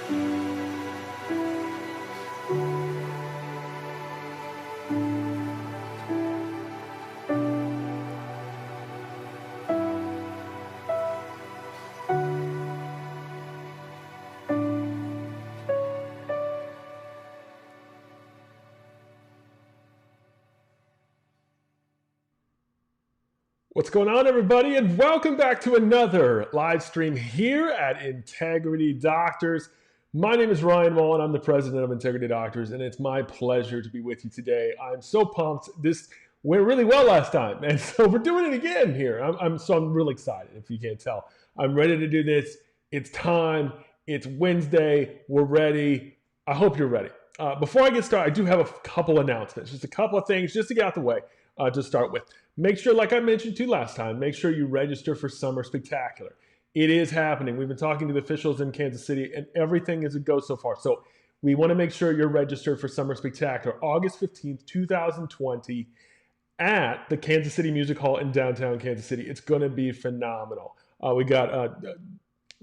What's going on, everybody, and welcome back to another live stream here at Integrity Doctors. My name is Ryan Mullen. I'm the president of Integrity Doctors, and it's my pleasure to be with you today. I'm so pumped. This went really well last time, and so we're doing it again here. I'm really excited, if you can't tell. I'm ready to do this. It's time. It's Wednesday. We're ready. I hope you're ready. Before I get started, I do have a couple announcements, just a couple of things just to get out the way to start with. Make sure, like I mentioned to you last time, make sure you register for Summer Spectacular. It is happening. We've been talking to the officials in Kansas City, and everything is a go so far. So we want to make sure you're registered for Summer Spectacular, August 15th, 2020, at the Kansas City Music Hall in downtown Kansas City. It's going to be phenomenal. We got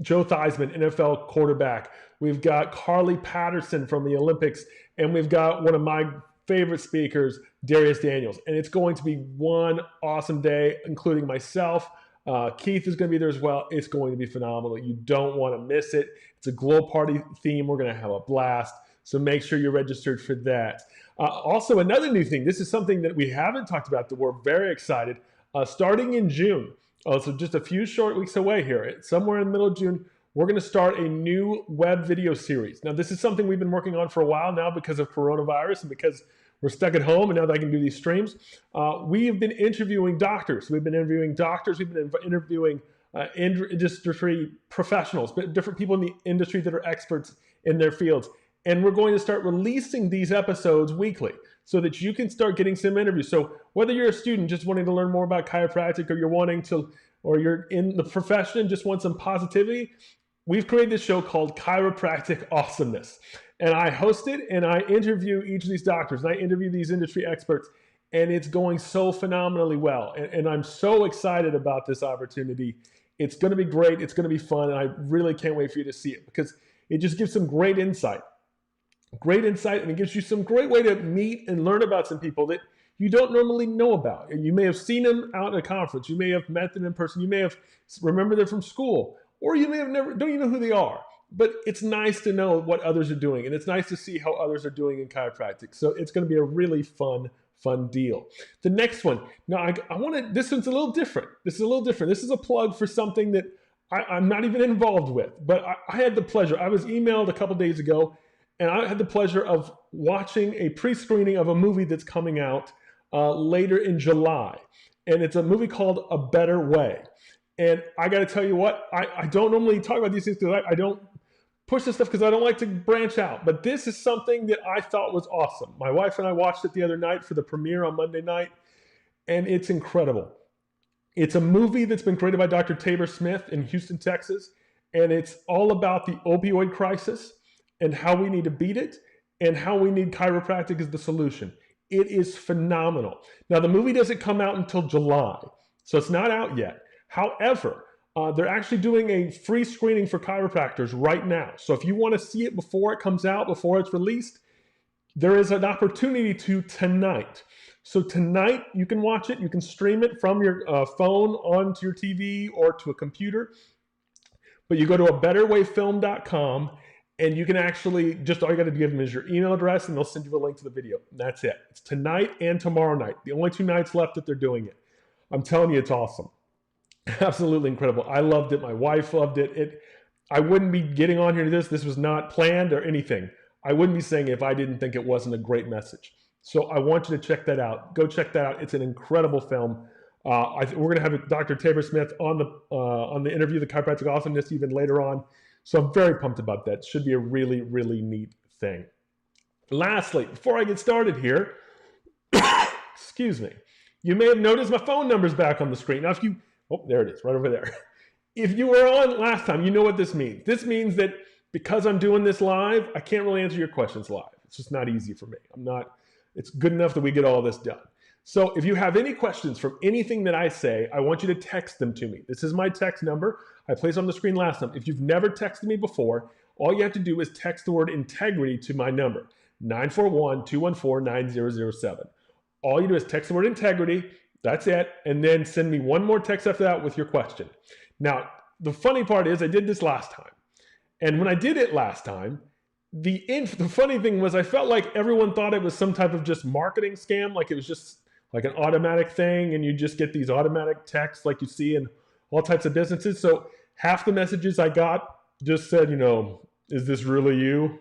Joe Theismann, NFL quarterback. We've got Carly Patterson from the Olympics, and we've got one of my favorite speakers, Darius Daniels. And it's going to be one awesome day, including myself. Keith is going to be there as well. It's going to be phenomenal. You don't want to miss it. It's a glow party theme. We're going to have a blast. So make sure you're registered for that. Also, another new thing. This is something that we haven't talked about that we're very excited. Starting in June, so just a few short weeks away here, somewhere in the middle of June, we're going to start a new web video series. Now, this is something we've been working on for a while now because of coronavirus and because we're stuck at home, and now that I can do these streams. We have been interviewing doctors. We've been interviewing industry professionals, different people in the industry that are experts in their fields. And we're going to start releasing these episodes weekly so that you can start getting some interviews. So whether you're a student just wanting to learn more about chiropractic, or you're in the profession and just want some positivity, we've created this show called Chiropractic Awesomeness. And I host it, and I interview each of these doctors, and I interview these industry experts, and it's going so phenomenally well. And I'm so excited about this opportunity. It's going to be great. It's going to be fun, and I really can't wait for you to see it because it just gives some great insight. Great insight, and it gives you some great way to meet and learn about some people that you don't normally know about. And you may have seen them out at a conference. You may have met them in person. You may have remembered them from school, or you may have don't even know who they are. But it's nice to know what others are doing, and it's nice to see how others are doing in chiropractic. So it's going to be a really fun deal. The next one, now this one's a little different. This is a plug for something that I'm not even involved with, but I had the pleasure. I was emailed a couple days ago, and I had the pleasure of watching a pre-screening of a movie that's coming out later in July. And it's a movie called A Better Way. And I got to tell you what, I don't normally talk about these things because I don't push this stuff because I don't like to branch out. But this is something that I thought was awesome. My wife and I watched it the other night for the premiere on Monday night, and it's incredible. It's a movie that's been created by Dr. Tabor Smith in Houston, Texas, and it's all about the opioid crisis and how we need to beat it and how we need chiropractic as the solution. It is phenomenal. Now, the movie doesn't come out until July, so it's not out yet. However, they're actually doing a free screening for chiropractors right now. So if you want to see it before it comes out, before it's released, there is an opportunity to tonight. So tonight you can watch it. You can stream it from your phone onto your TV or to a computer. But you go to abetterwayfilm.com, and you can actually all you got to give them is your email address, and they'll send you a link to the video. That's it. It's tonight and tomorrow night. The only 2 nights left that they're doing it. I'm telling you, it's awesome. Absolutely incredible. I loved it. My wife loved it. I wouldn't be getting on here to this. This was not planned or anything. I wouldn't be saying it if I didn't think it wasn't a great message. So I want you to check that out. Go check that out. It's an incredible film. We're going to have Dr. Tabor Smith on the interview, the Chiropractic Awesomeness, even later on. So I'm very pumped about that. It should be a really, really neat thing. Lastly, before I get started here, excuse me, you may have noticed my phone number's back on the screen. Now, there it is, right over there. If you were on last time, you know what this means. This means that because I'm doing this live, I can't really answer your questions live. It's just not easy for me. It's good enough that we get all this done. So if you have any questions from anything that I say, I want you to text them to me. This is my text number. I placed on the screen last time. If you've never texted me before, all you have to do is text the word integrity to my number, 941-214-9007. All you do is text the word integrity, that's it, and then send me one more text after that with your question. Now, the funny part is I did this last time. And when I did it last time, the funny thing was I felt like everyone thought it was some type of just marketing scam, like it was just like an automatic thing, and you just get these automatic texts like you see in all types of businesses. So half the messages I got just said, is this really you?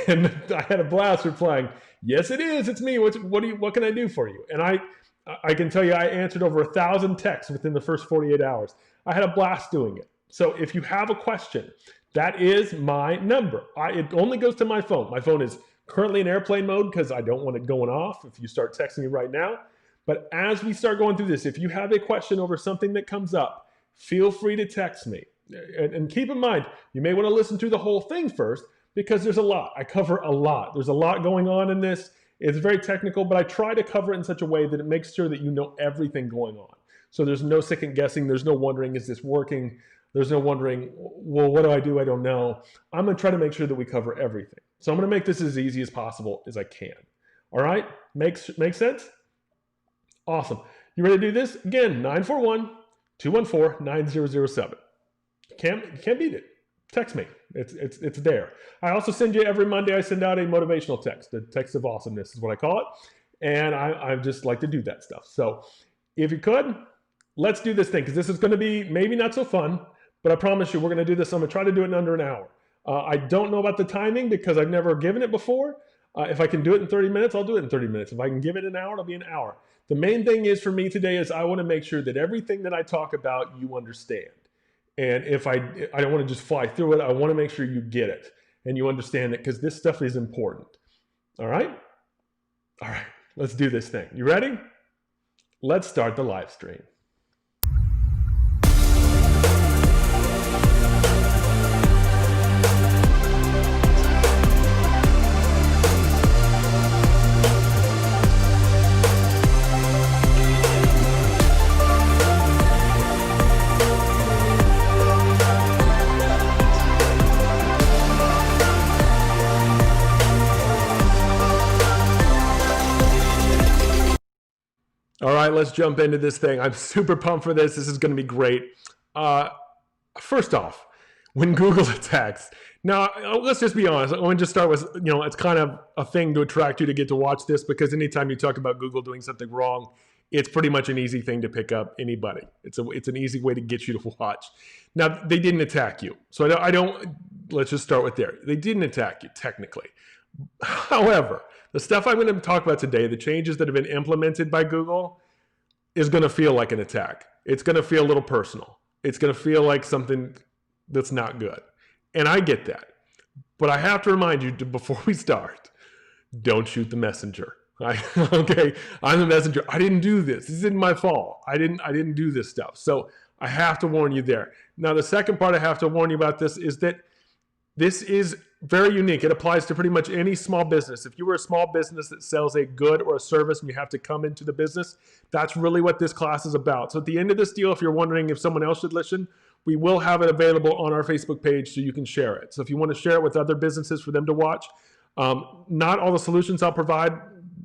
And I had a blast replying, yes, it is. It's me. What can I do for you? And I can tell you I answered over 1,000 texts within the first 48 hours. I had a blast doing it. So if you have a question, that is my number. It only goes to my phone. My phone is currently in airplane mode because I don't want it going off if you start texting me right now. But as we start going through this, if you have a question over something that comes up, feel free to text me. And keep in mind, you may want to listen to the whole thing first because there's a lot. I cover a lot. There's a lot going on in this. It's very technical, but I try to cover it in such a way that it makes sure that you know everything going on. So there's no second guessing. There's no wondering, is this working? There's no wondering, well, what do? I don't know. I'm going to try to make sure that we cover everything. So I'm going to make this as easy as possible as I can. All right? Makes sense? Awesome. You ready to do this? Again, 941-214-9007. Can't beat it. Text me. It's there. I also send you every Monday, I send out a motivational text. The text of awesomeness is what I call it. And I just like to do that stuff. So if you could, let's do this thing, because this is going to be maybe not so fun, but I promise you we're going to do this. I'm going to try to do it in under an hour. I don't know about the timing because I've never given it before. If I can do it in 30 minutes, I'll do it in 30 minutes. If I can give it an hour, it'll be an hour. The main thing is for me today is I want to make sure that everything that I talk about, you understand. And if I don't want to just fly through it, I want to make sure you get it and you understand it, because this stuff is important. All right? All right, let's do this thing. You ready? Let's start the live stream. All right, let's jump into this thing. I'm super pumped for this. This is going to be great. First off, when Google attacks, now let's just be honest. I want to just start with, it's kind of a thing to attract you to get to watch this, because anytime you talk about Google doing something wrong, it's pretty much an easy thing to pick up anybody. It's an easy way to get you to watch. Now, they didn't attack you. So let's just start with there. They didn't attack you, technically. However, the stuff I'm going to talk about today, the changes that have been implemented by Google, is going to feel like an attack. It's going to feel a little personal. It's going to feel like something that's not good. And I get that. But I have to remind you, before we start, don't shoot the messenger. Okay, I'm the messenger. I didn't do this. This isn't my fault. I didn't do this stuff. So I have to warn you there. Now, the second part I have to warn you about this is that this is very unique. It applies to pretty much any small business. If you were a small business that sells a good or a service and you have to come into the business, that's really what this class is about. So at the end of this deal, if you're wondering if someone else should listen, we will have it available on our Facebook page so you can share it. So if you want to share it with other businesses for them to watch, not all the solutions I'll provide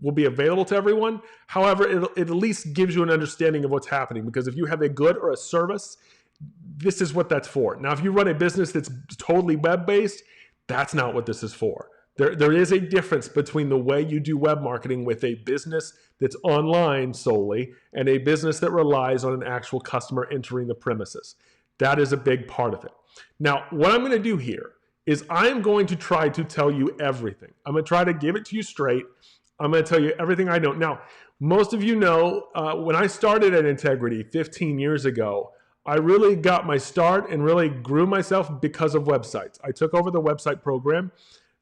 will be available to everyone. However, it at least gives you an understanding of what's happening, because if you have a good or a service, this is what that's for. Now, if you run a business that's totally web-based, that's not what this is for. There is a difference between the way you do web marketing with a business that's online solely and a business that relies on an actual customer entering the premises. That is a big part of it. Now, what I'm going to do here is I'm going to try to tell you everything. I'm going to try to give it to you straight. I'm going to tell you everything I know. Now, most of you know, when I started at Integrity 15 years ago, I really got my start and really grew myself because of websites. I took over the website program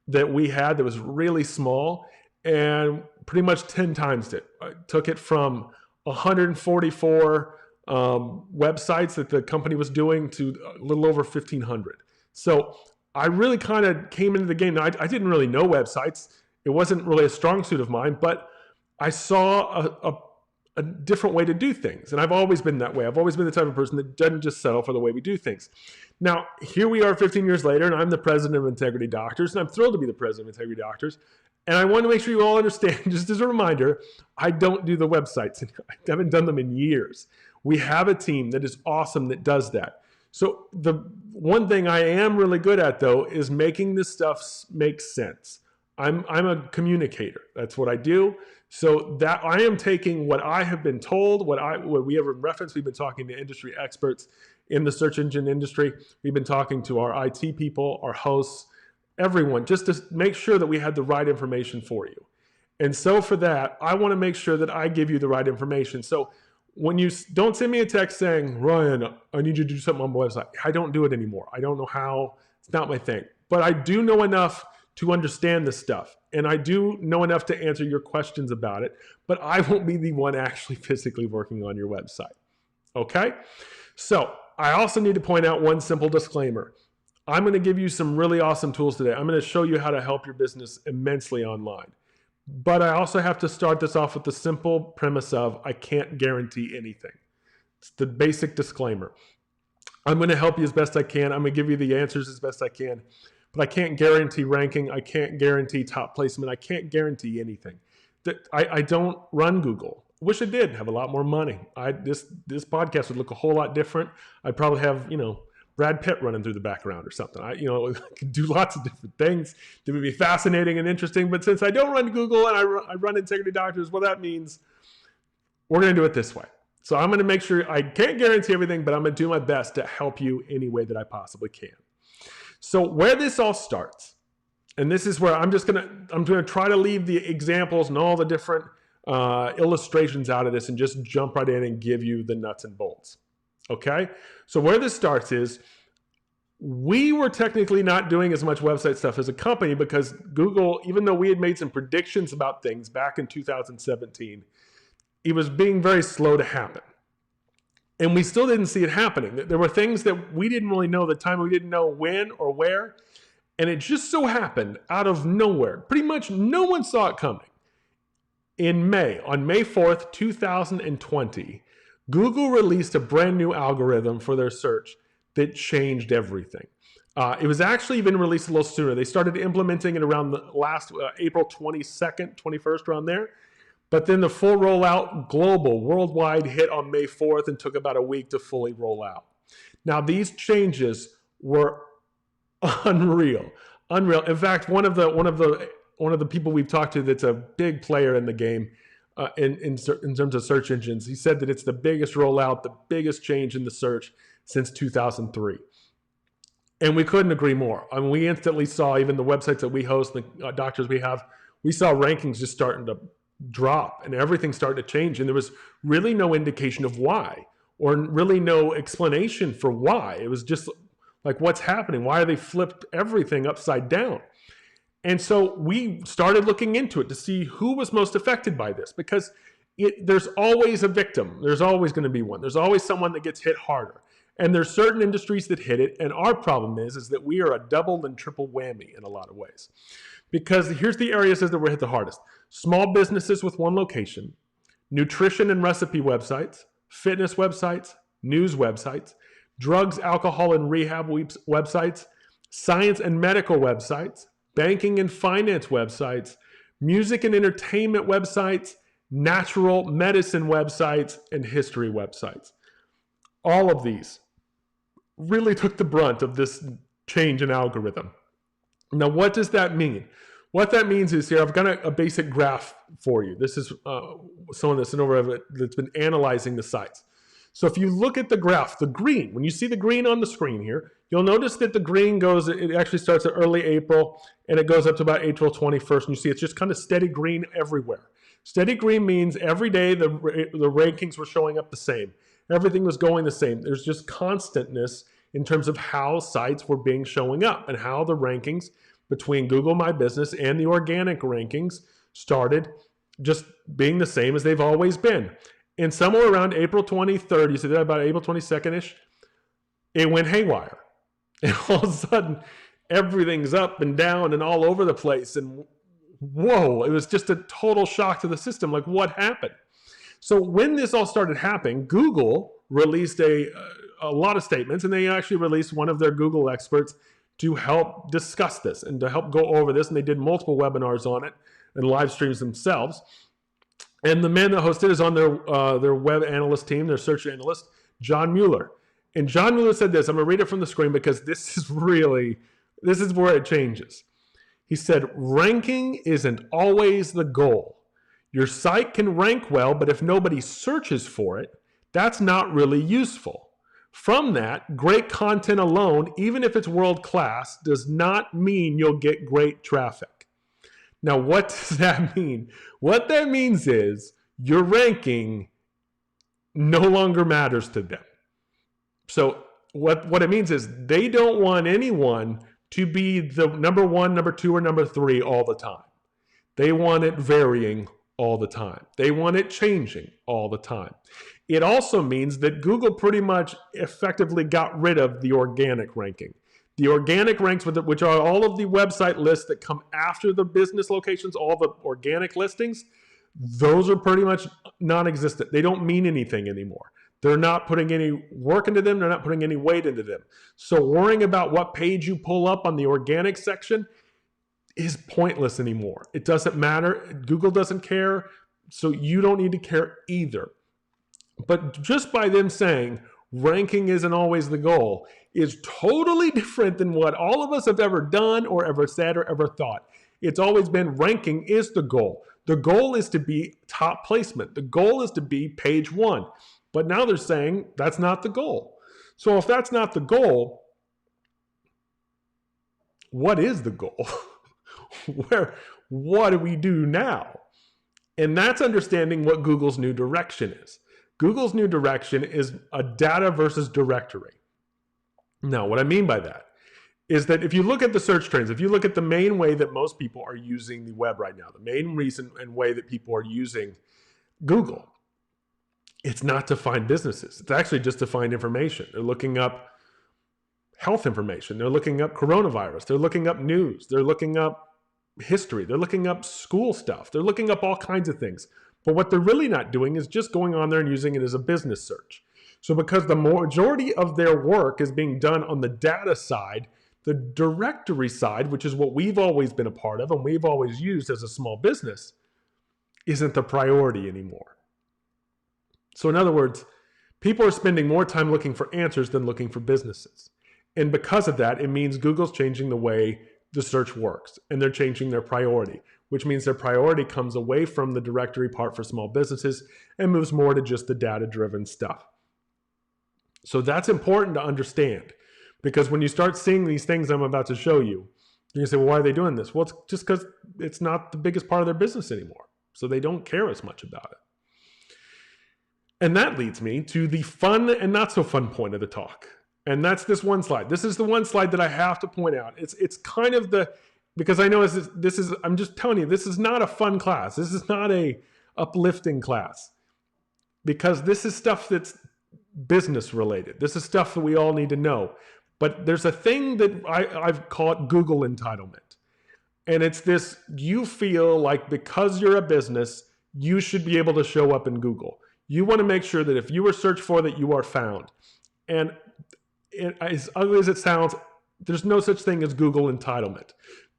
that we had that was really small and pretty much 10 times it. I took it from 144 websites that the company was doing to a little over 1,500. So I really kind of came into the game. Now, I didn't really know websites. It wasn't really a strong suit of mine, but I saw a different way to do things. And I've always been that way. I've always been the type of person that doesn't just settle for the way we do things. Now, here we are 15 years later, and I'm the president of Integrity Doctors, and I'm thrilled to be the president of Integrity Doctors. And I want to make sure you all understand, just as a reminder, I don't do the websites. I haven't done them in years. We have a team that is awesome that does that. So the one thing I am really good at, though, is making this stuff make sense. I'm a communicator. That's what I do. So that I am taking what I have been told, what we have in reference. We've been talking to industry experts in the search engine industry. We've been talking to our IT people, our hosts, everyone, just to make sure that we had the right information for you. And so for that, I want to make sure that I give you the right information. So when you don't send me a text saying, Ryan, I need you to do something on my website. I don't do it anymore. I don't know how. It's not my thing. But I do know enough to understand this stuff. And I do know enough to answer your questions about it. But I won't be the one actually physically working on your website. Okay? So I also need to point out one simple disclaimer. I'm going to give you some really awesome tools today. I'm going to show you how to help your business immensely online. But I also have to start this off with the simple premise of I can't guarantee anything. It's the basic disclaimer. I'm going to help you as best I can. I'm going to give you the answers as best I can. But I can't guarantee ranking. I can't guarantee top placement. I can't guarantee anything. I don't run Google. Wish I did have a lot more money. This podcast would look a whole lot different. I'd probably have, Brad Pitt running through the background or something. I could do lots of different things that would be fascinating and interesting. But since I don't run Google and I run Integrity Doctors, well, that means we're going to do it this way. So I'm going to make sure I can't guarantee everything, but I'm going to do my best to help you any way that I possibly can. So where this all starts, and this is where I'm going to try to leave the examples and all the different illustrations out of this and just jump right in and give you the nuts and bolts. Okay, so where this starts is we were technically not doing as much website stuff as a company because Google, even though we had made some predictions about things back in 2017, it was being very slow to happen. And we still didn't see it happening. There were things that we didn't really know at the time. We didn't know when or where. And it just so happened out of nowhere. Pretty much no one saw it coming. On May 4th, 2020, Google released a brand new algorithm for their search that changed everything. It was actually even released a little sooner. They started implementing it around the last April 22nd, 21st, around there. But then the full rollout, global, worldwide, hit on May 4th and took about a week to fully roll out. Now, these changes were unreal. In fact, one of the people we've talked to that's a big player in the game, in terms of search engines, he said that it's the biggest rollout, the biggest change in the search since 2003. And we couldn't agree more. I mean, we instantly saw, even the websites that we host, the doctors we have, we saw rankings just starting to drop and everything started to change. And there was really no indication of why, or really no explanation for why. It was just like, what's happening? Why are they flipped everything upside down? And so we started looking into it to see who was most affected by this, because there's always a victim. There's always going to be one. There's always someone that gets hit harder. And there's certain industries that hit it. And our problem is that we are a double and triple whammy in a lot of ways. Because here's the areas that were hit the hardest. Small businesses with one location, nutrition and recipe websites, fitness websites, news websites, drugs, alcohol, and rehab websites, science and medical websites, banking and finance websites, music and entertainment websites, natural medicine websites, and history websites. All of these really took the brunt of this change in algorithm. Now, what does that mean? What that means is here, I've got a basic graph for you. This is someone that's been analyzing the sites. So if you look at the graph, the green, when you see the green on the screen here, you'll notice that the green it actually starts at early April and it goes up to about April 21st. And you see it's just kind of steady green everywhere. Steady green means every day the rankings were showing up the same. Everything was going the same. There's just constantness in terms of how sites were showing up and how the rankings between Google My Business and the organic rankings started just being the same as they've always been. And somewhere around April 23rd, you see that about April 22nd-ish, it went haywire. And all of a sudden, everything's up and down and all over the place. And whoa, it was just a total shock to the system. Like, what happened? So when this all started happening, Google released a lot of statements, and they actually released one of their Google experts to help discuss this and to help go over this. And they did multiple webinars on it and live streams themselves. And the man that hosted is on their web analyst team, their search analyst, John Mueller. And John Mueller said this. I'm going to read it from the screen because this is where it changes. He said, ranking isn't always the goal. Your site can rank well, but if nobody searches for it, that's not really useful. From that, great content alone, even if it's world class, does not mean you'll get great traffic. Now, what does that mean? What that means is your ranking no longer matters to them. So what it means is they don't want anyone to be the number 1, number 2, or number 3 all the time. They want it varying all the time. They want it changing all the time. It also means that Google pretty much effectively got rid of the organic ranking. The organic ranks, which are all of the website lists that come after the business locations, all the organic listings, those are pretty much non-existent. They don't mean anything anymore. They're not putting any work into them. They're not putting any weight into them. So worrying about what page you pull up on the organic section is pointless anymore. It doesn't matter. Google doesn't care, so you don't need to care either. But just by them saying ranking isn't always the goal is totally different than what all of us have ever done or ever said or ever thought. It's always been ranking is the goal. The goal is to be top placement. The goal is to be page 1. But now they're saying that's not the goal. So if that's not the goal, what is the goal? What do we do now? And that's understanding what Google's new direction is. Google's new direction is a data versus directory. Now, what I mean by that is that if you look at the search trends, if you look at the main way that most people are using the web right now, the main reason and way that people are using Google, it's not to find businesses. It's actually just to find information. They're looking up health information. They're looking up coronavirus. They're looking up news. They're looking up history. They're looking up school stuff. They're looking up all kinds of things. But what they're really not doing is just going on there and using it as a business search. So because the majority of their work is being done on the data side, the directory side, which is what we've always been a part of and we've always used as a small business, isn't the priority anymore. So in other words, people are spending more time looking for answers than looking for businesses. And because of that, it means Google's changing the way the search works, and they're changing their priority, which means their priority comes away from the directory part for small businesses and moves more to just the data-driven stuff. So that's important to understand, because when you start seeing these things I'm about to show you, you're going to say, well, why are they doing this? Well, it's just because it's not the biggest part of their business anymore. So they don't care as much about it. And that leads me to the fun and not so fun point of the talk. And that's this one slide. This is the one slide that I have to point out. It's kind of because I know I'm just telling you, this is not a fun class. This is not a uplifting class, because this is stuff that's business related. This is stuff that we all need to know. But there's a thing that I've called Google entitlement. And it's this, you feel like because you're a business, you should be able to show up in Google. You want to make sure that if you were searched for, that you are found. And as ugly as it sounds, there's no such thing as Google entitlement.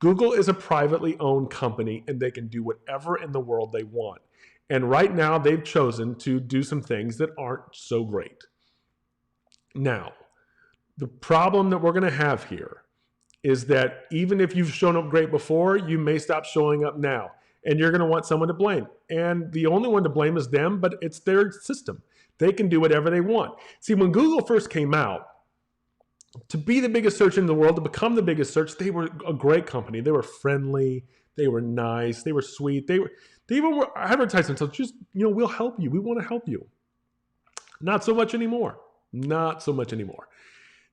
Google is a privately owned company, and they can do whatever in the world they want. And right now, they've chosen to do some things that aren't so great. Now, the problem that we're going to have here is that even if you've shown up great before, you may stop showing up now, and you're going to want someone to blame. And the only one to blame is them, but it's their system. They can do whatever they want. See, when Google first came out, to be the biggest search in the world, to become the biggest search, they were a great company. They were friendly. They were nice. They were sweet. They even were advertising themselves. Just, we'll help you. We want to help you. Not so much anymore. Not so much anymore.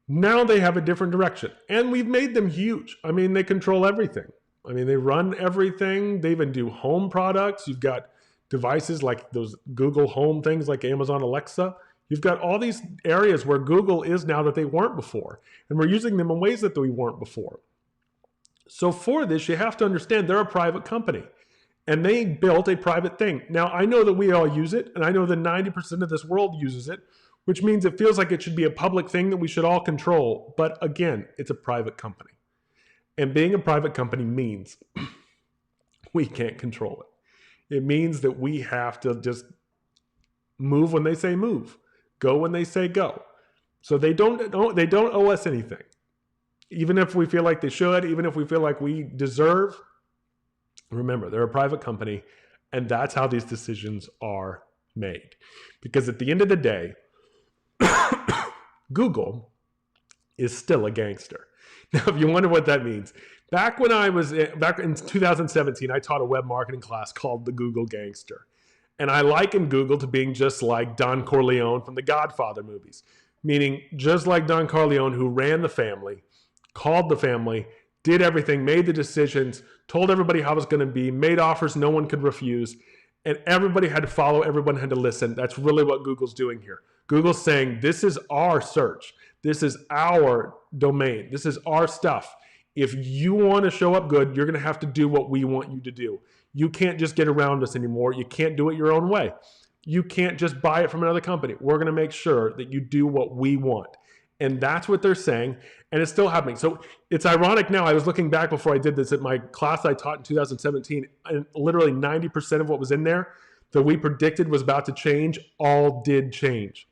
Now they have a different direction. And we've made them huge. I mean, they control everything. I mean, they run everything. They even do home products. You've got devices like those Google Home things like Amazon Alexa. You've got all these areas where Google is now that they weren't before. And we're using them in ways that we weren't before. So for this, you have to understand they're a private company. And they built a private thing. Now, I know that we all use it, and I know that 90% of this world uses it, which means it feels like it should be a public thing that we should all control. But again, it's a private company. And being a private company means we can't control it. It means that we have to just move when they say move, go when they say go. So they don't owe us anything. Even if we feel like they should, even if we feel like we deserve, remember, they're a private company, and that's how these decisions are made. Because at the end of the day, Google is still a gangster. Now, if you wonder what that means, back in 2017, I taught a web marketing class called the Google Gangster. And I likened Google to being just like Don Corleone from the Godfather movies, meaning just like Don Corleone, who ran the family, called the family, did everything, made the decisions, told everybody how it was going to be, made offers no one could refuse, and everybody had to follow, everyone had to listen. That's really what Google's doing here. Google's saying, this is our search. This is our domain. This is our stuff. If you want to show up good, you're going to have to do what we want you to do. You can't just get around us anymore. You can't do it your own way. You can't just buy it from another company. We're going to make sure that you do what we want. And that's what they're saying, and it's still happening. So it's ironic now. I was looking back before I did this at my class I taught in 2017, and literally 90% of what was in there that we predicted was about to change all did change.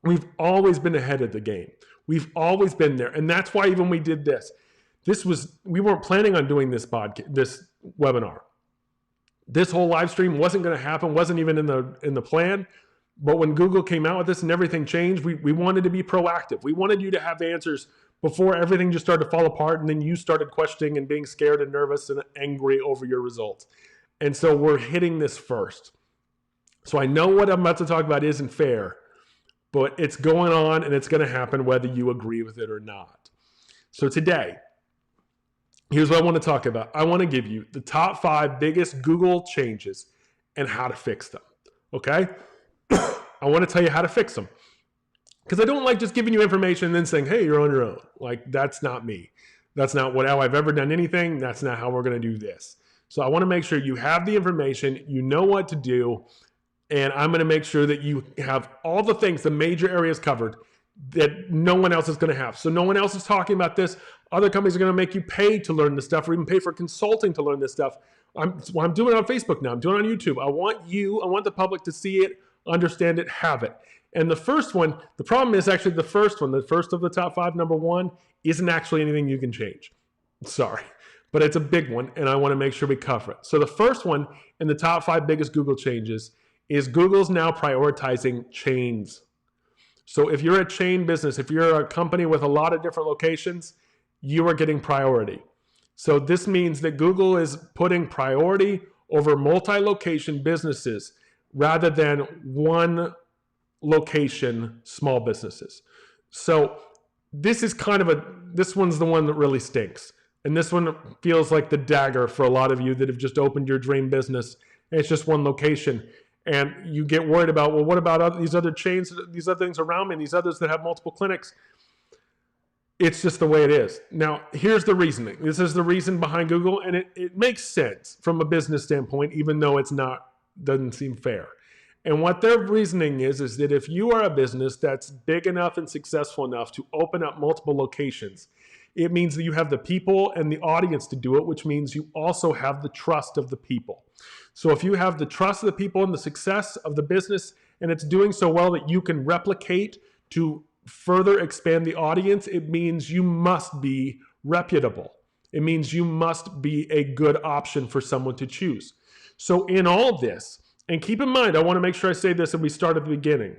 We've always been ahead of the game. We've always been there, and that's why even we did this. We weren't planning on doing this webinar. This whole live stream wasn't going to happen, wasn't even in the plan. But when Google came out with this and everything changed, we wanted to be proactive. We wanted you to have answers before everything just started to fall apart, and then you started questioning and being scared and nervous and angry over your results. And so we're hitting this first. So I know what I'm about to talk about isn't fair, but it's going on and it's going to happen whether you agree with it or not. So today, here's what I want to talk about. I want to give you the top 5 biggest Google changes and how to fix them. Okay? I want to tell you how to fix them. Because I don't like just giving you information and then saying, hey, you're on your own. Like, that's not me. That's not how I've ever done anything. That's not how we're going to do this. So I want to make sure you have the information, you know what to do, and I'm going to make sure that you have all the things, the major areas covered that no one else is going to have. So no one else is talking about this. Other companies are going to make you pay to learn this stuff or even pay for consulting to learn this stuff. I'm doing it on Facebook now. I'm doing it on YouTube. I want the public to see it, understand it, have it. And the first one, the problem is actually the first one, the first of the top 5, number 1, isn't actually anything you can change. Sorry, but it's a big one, and I want to make sure we cover it. So the first one in the top 5 biggest Google changes is Google's now prioritizing chains. So if you're a chain business, if you're a company with a lot of different locations, you are getting priority. So this means that Google is putting priority over multi-location businesses rather than one location small businesses. So this is this one's the one that really stinks. And this one feels like the dagger for a lot of you that have just opened your dream business and it's just one location. And you get worried about, well, what about these other chains, these other things around me, these others that have multiple clinics? It's just the way it is. Now, here's the reasoning. This is the reason behind Google, and it makes sense from a business standpoint, even though doesn't seem fair. And what their reasoning is that if you are a business that's big enough and successful enough to open up multiple locations, it means that you have the people and the audience to do it, which means you also have the trust of the people. So if you have the trust of the people and the success of the business, and it's doing so well that you can replicate to further expand the audience, it means you must be reputable. It means you must be a good option for someone to choose. So in all of this, and keep in mind, I want to make sure I say this and we start at the beginning.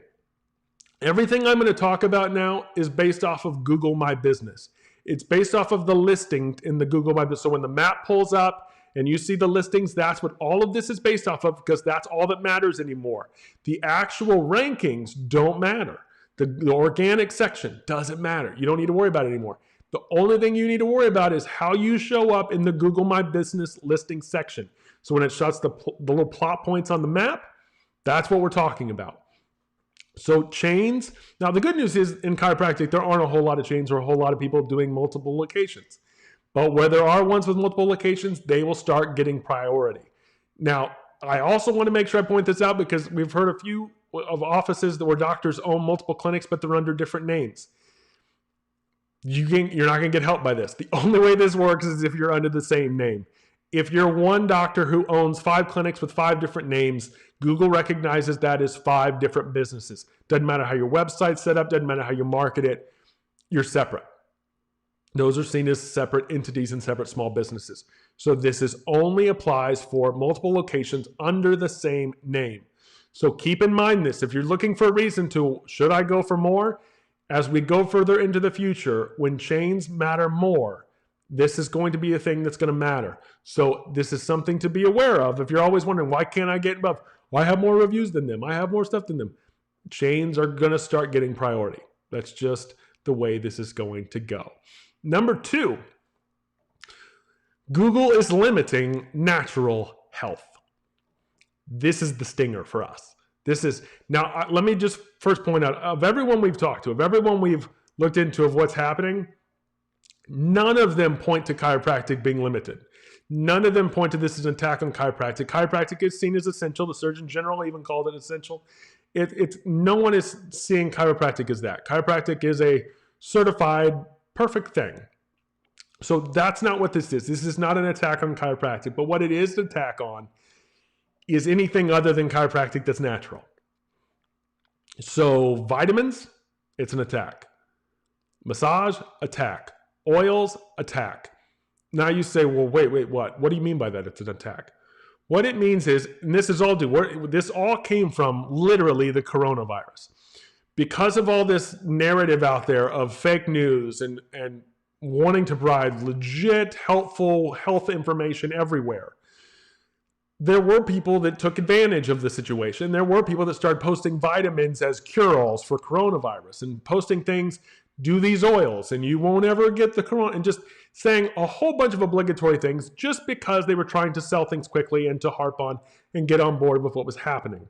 Everything I'm going to talk about now is based off of Google My Business. It's based off of the listing in the Google My Business. So when the map pulls up and you see the listings, that's what all of this is based off of, because that's all that matters anymore. The actual rankings don't matter. The organic section doesn't matter. You don't need to worry about it anymore. The only thing you need to worry about is how you show up in the Google My Business listing section. So when it shows the little plot points on the map, that's what we're talking about. So chains. Now the good news is in chiropractic, there aren't a whole lot of chains or a whole lot of people doing multiple locations. But where there are ones with multiple locations, they will start getting priority. Now, I also want to make sure I point this out because we've heard a few of offices where doctors own multiple clinics, but they're under different names. You're not going to get help by this. The only way this works is if you're under the same name. If you're one doctor who owns 5 clinics with 5 different names, Google recognizes that as 5 different businesses. Doesn't matter how your website's set up, doesn't matter how you market it, you're separate. Those are seen as separate entities and separate small businesses. So this only applies for multiple locations under the same name. So keep in mind this. If you're looking for a reason to, should I go for more? As we go further into the future, when chains matter more, this is going to be a thing that's going to matter. So this is something to be aware of. If you're always wondering, why can't I get above? Well, I have more reviews than them. I have more stuff than them. Chains are going to start getting priority. That's just the way this is going to go. Number 2, Google is limiting natural health. This is the stinger for us. Now, let me just first point out, of everyone we've talked to, of everyone we've looked into of what's happening, none of them point to chiropractic being limited. None of them point to this as an attack on chiropractic. Chiropractic is seen as essential. The Surgeon General even called it essential. No one is seeing chiropractic as that. Chiropractic is a certified, perfect thing. So that's not what this is. This is not an attack on chiropractic, but what it is an attack on is anything other than chiropractic that's natural. So vitamins, it's an attack. Massage, attack. Oils, attack. Now you say, well, wait, what? What do you mean by that it's an attack? What it means is, and this all came from literally the coronavirus. Because of all this narrative out there of fake news and wanting to provide legit, helpful health information everywhere, there were people that took advantage of the situation. There were people that started posting vitamins as cure-alls for coronavirus and posting things, do these oils and you won't ever get the corona, and just saying a whole bunch of obligatory things just because they were trying to sell things quickly and to harp on and get on board with what was happening.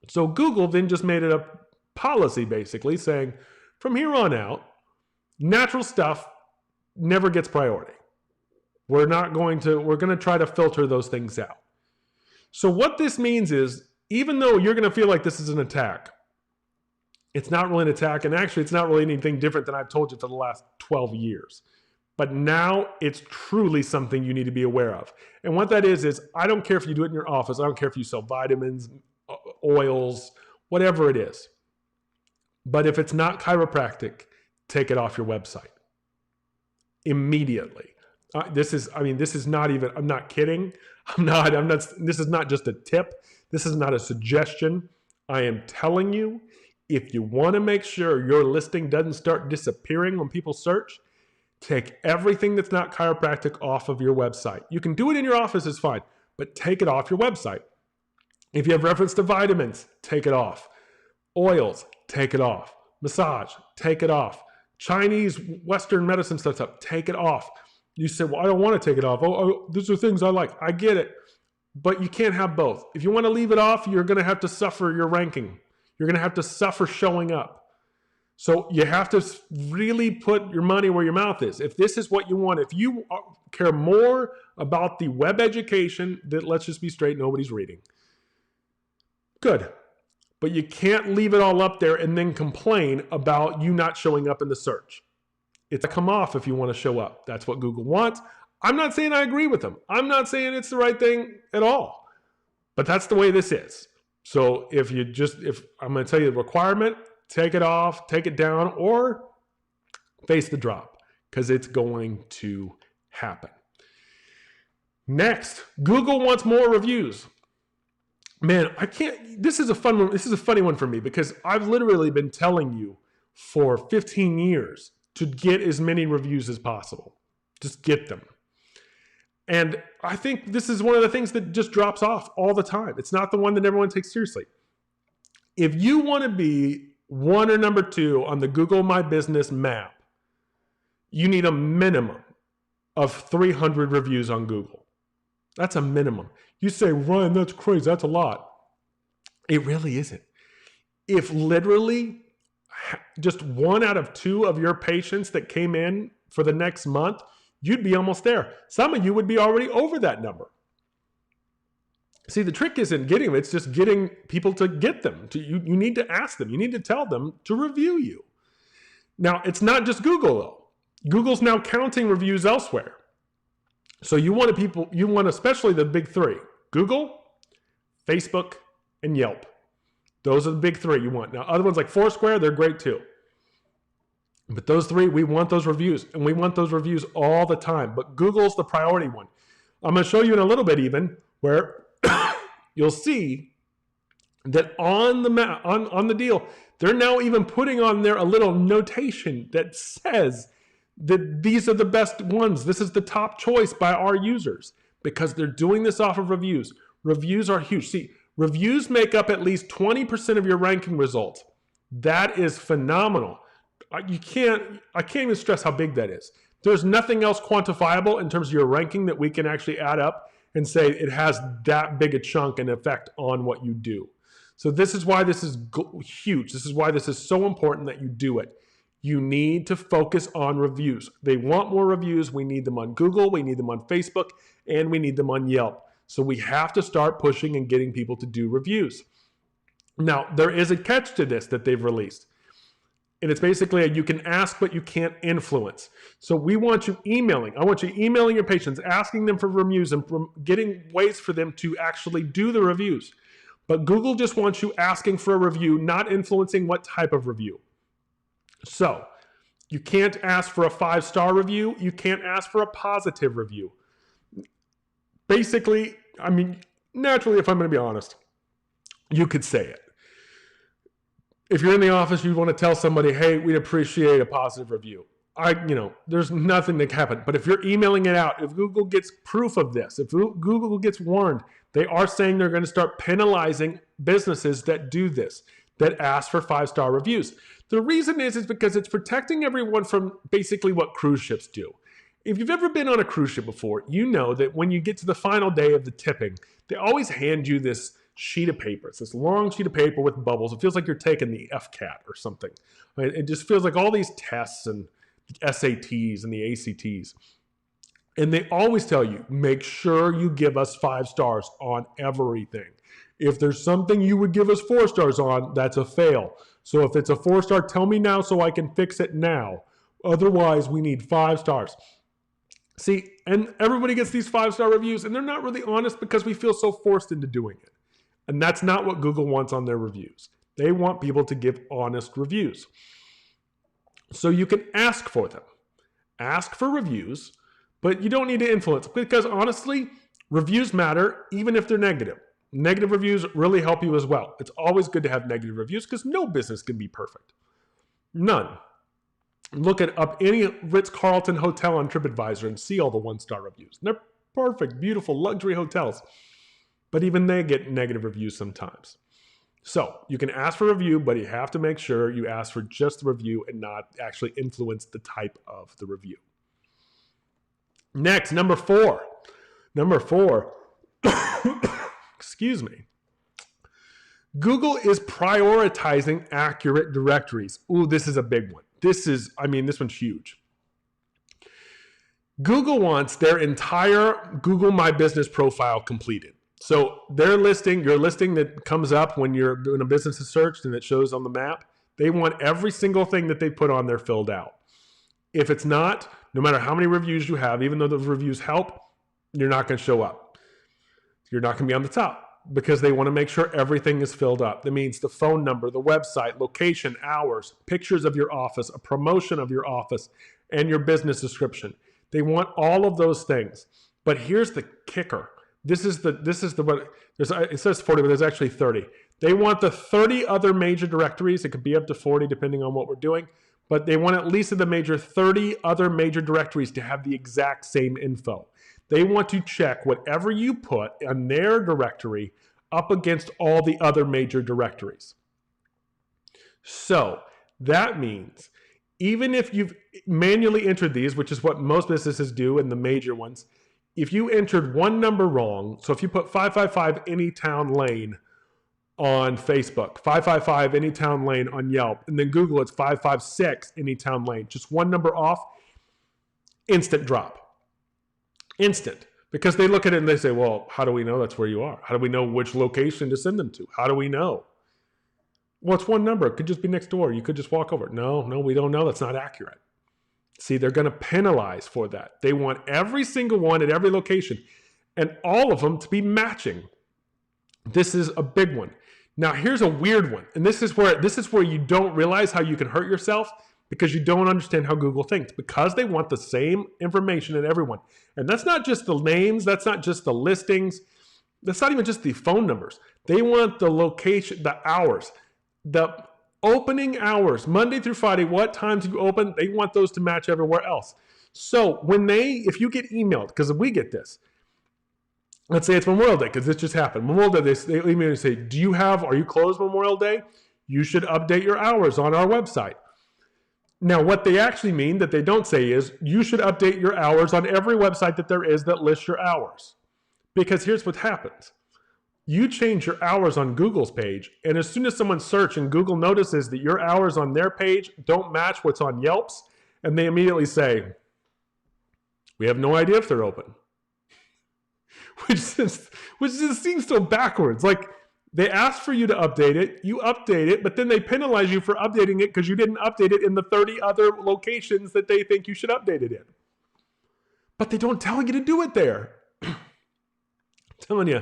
So Google then just made it a policy basically saying, from here on out, natural stuff never gets priority. We're going to try to filter those things out. So what this means is, even though you're going to feel like this is an attack, it's not really an attack, and actually it's not really anything different than I've told you for the last 12 years. But now it's truly something you need to be aware of. And what that is I don't care if you do it in your office, I don't care if you sell vitamins, oils, whatever it is. But if it's not chiropractic, take it off your website immediately. This is not even, I'm not kidding. This is not just a tip. This is not a suggestion. I am telling you, if you want to make sure your listing doesn't start disappearing when people search, take everything that's not chiropractic off of your website. You can do it in your office, it's fine, but take it off your website. If you have reference to vitamins, take it off. Oils, take it off. Massage, take it off. Chinese, Western medicine stuff, take it off. You say, well, I don't want to take it off. Oh, these are things I like. I get it. But you can't have both. If you want to leave it off, you're going to have to suffer your ranking. You're going to have to suffer showing up. So you have to really put your money where your mouth is. If this is what you want, if you care more about the web education that, let's just be straight, nobody's reading. Good. But you can't leave it all up there and then complain about you not showing up in the search. It's a come off if you want to show up. That's what Google wants. I'm not saying I agree with them. I'm not saying it's the right thing at all. But that's the way this is. So if I'm going to tell you the requirement, take it off, take it down, or face the drop, because it's going to happen. Next, Google wants more reviews. Man, this is a fun one. This is a funny one for me because I've literally been telling you for 15 years to get as many reviews as possible. Just get them. And I think this is one of the things that just drops off all the time. It's not the one that everyone takes seriously. If you want to be 1 or number 2 on the Google My Business map, you need a minimum of 300 reviews on Google. That's a minimum. You say, Ryan, that's crazy. That's a lot. It really isn't. If literally just 1 out of 2 of your patients that came in for the next month, you'd be almost there. Some of you would be already over that number. See, the trick isn't getting them. It's just getting people to get them. You need to ask them. You need to tell them to review you. Now, it's not just Google, though. Google's now counting reviews elsewhere. So you want especially the big three: Google, Facebook, and Yelp. Those are the big three you want. Now, other ones like Foursquare, they're great too. But those three, we want those reviews, and we want those reviews all the time. But Google's the priority one. I'm going to show you in a little bit even where you'll see that on the deal, they're now even putting on there a little notation that says that these are the best ones. This is the top choice by our users, because they're doing this off of reviews. Reviews are huge. See, reviews make up at least 20% of your ranking results. That is phenomenal. I can't even stress how big that is. There's nothing else quantifiable in terms of your ranking that we can actually add up and say it has that big a chunk and effect on what you do. So this is why this is huge. This is why this is so important that you do it. You need to focus on reviews. They want more reviews. We need them on Google, we need them on Facebook, and we need them on Yelp. So we have to start pushing and getting people to do reviews. Now, there is a catch to this that they've released. And it's basically you can ask, but you can't influence. So we want you emailing. I want you emailing your patients, asking them for reviews and getting ways for them to actually do the reviews. But Google just wants you asking for a review, not influencing what type of review. So you can't ask for a 5-star review. You can't ask for a positive review. Basically, I mean, naturally, if I'm going to be honest, you could say it. If you're in the office, you want to tell somebody, hey, we'd appreciate a positive review. There's nothing that can happen. But if you're emailing it out, if Google gets proof of this, if Google gets warned, they are saying they're going to start penalizing businesses that do this, that ask for 5-star reviews. The reason is because it's protecting everyone from basically what cruise ships do. If you've ever been on a cruise ship before, you know that when you get to the final day of the tipping, they always hand you this sheet of paper. It's this long sheet of paper with bubbles. It feels like you're taking the FCAT or something. It just feels like all these tests and SATs and the ACTs. And they always tell you, make sure you give us 5 stars on everything. If there's something you would give us 4 stars on, that's a fail. So if it's a 4-star, tell me now so I can fix it now. Otherwise, we need 5 stars. See, and everybody gets these 5-star reviews, and they're not really honest because we feel so forced into doing it. And that's not what Google wants on their reviews. They want people to give honest reviews. So you can ask for them. Ask for reviews, but you don't need to influence, because honestly, reviews matter even if they're negative. Negative reviews really help you as well. It's always good to have negative reviews because no business can be perfect. None. Look up any Ritz-Carlton hotel on TripAdvisor and see all the 1-star reviews. They're perfect, beautiful, luxury hotels. But even they get negative reviews sometimes. So you can ask for a review, but you have to make sure you ask for just the review and not actually influence the type of the review. Next, number 4. Number 4, excuse me. Google is prioritizing accurate directories. Ooh, this is a big one. This one's huge. Google wants their entire Google My Business profile completed. So your listing that comes up when you're doing a business is searched and it shows on the map, they want every single thing that they put on there filled out. If it's not, no matter how many reviews you have, even though those reviews help, you're not going to show up. You're not going to be on the top because they want to make sure everything is filled up. That means the phone number, the website, location, hours, pictures of your office, a promotion of your office, and your business description. They want all of those things. But here's the kicker. It says 40, but there's actually 30. They want the 30 other major directories. It could be up to 40 depending on what we're doing, but they want at least of the major 30 other major directories to have the exact same info. They want to check whatever you put on their directory up against all the other major directories. So that means even if you've manually entered these, which is what most businesses do in the major ones, if you entered one number wrong, so if you put 555 Anytown Lane on Facebook, 555 Anytown Lane on Yelp, and then Google it's 556 Anytown Lane, just one number off, instant drop. Instant. Because they look at it and they say, well, how do we know that's where you are? How do we know which location to send them to? How do we know? Well, it's one number. It could just be next door. You could just walk over. No, we don't know. That's not accurate. See, they're going to penalize for that. They want every single one at every location and all of them to be matching. This is a big one. Now, here's a weird one. And this is where you don't realize how you can hurt yourself, because you don't understand how Google thinks, because they want the same information in everyone. And that's not just the names, that's not just the listings, that's not even just the phone numbers. They want the location, the hours, the opening hours, Monday through Friday, what times you open, they want those to match everywhere else. So if you get emailed, because we get this, let's say it's Memorial Day, because this just happened. Memorial Day, they email and say, are you closed Memorial Day? You should update your hours on our website. Now, what they actually mean that they don't say is you should update your hours on every website that there is that lists your hours. Because here's what happens. You change your hours on Google's page, and as soon as someone searches and Google notices that your hours on their page don't match what's on Yelp's, and they immediately say, we have no idea if they're open. Which just seems so backwards. Like, they ask for you to update it, you update it, but then they penalize you for updating it because you didn't update it in the 30 other locations that they think you should update it in. But they don't tell you to do it there. I'm telling you,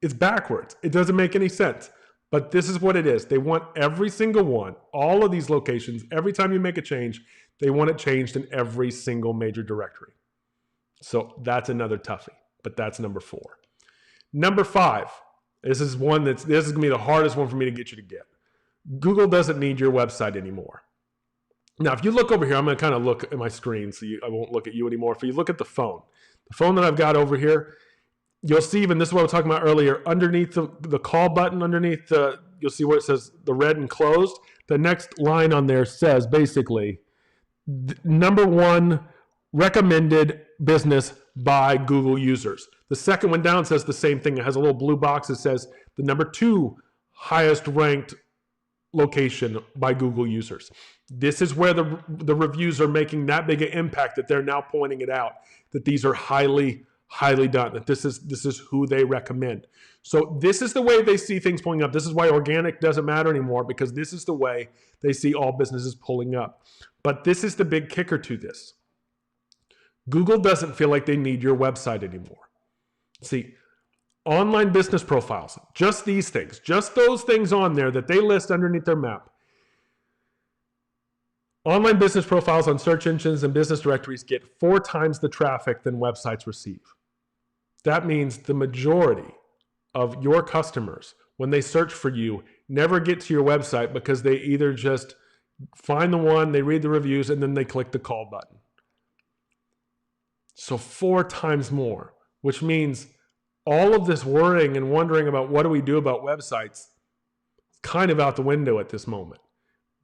it's backwards. It doesn't make any sense. But this is what it is. They want every single one, all of these locations, every time you make a change, they want it changed in every single major directory. So that's another toughie, but that's number 4. Number 5. This is going to be the hardest one for me to get you to get. Google doesn't need your website anymore. Now, if you look over here, I'm going to kind of look at my screen, so I won't look at you anymore. If you look at the phone that I've got over here, you'll see, even this is what I was talking about earlier, underneath the call button, you'll see where it says the red and closed. The next line on there says basically, number 1 recommended business by Google users. The second one down says the same thing. It has a little blue box that says the number 2 highest ranked location by Google users. This is where the reviews are making that big an impact that they're now pointing it out, that these are highly done, that this is who they recommend. So this is the way they see things pulling up. This is why organic doesn't matter anymore, because this is the way they see all businesses pulling up. But this is the big kicker to this. Google doesn't feel like they need your website anymore. See, online business profiles, just these things, just those things on there that they list underneath their map. Online business profiles on search engines and business directories get 4 times the traffic than websites receive. That means the majority of your customers, when they search for you, never get to your website because they either just find the one, they read the reviews, and then they click the call button. So 4 times more, which means all of this worrying and wondering about what do we do about websites is kind of out the window at this moment,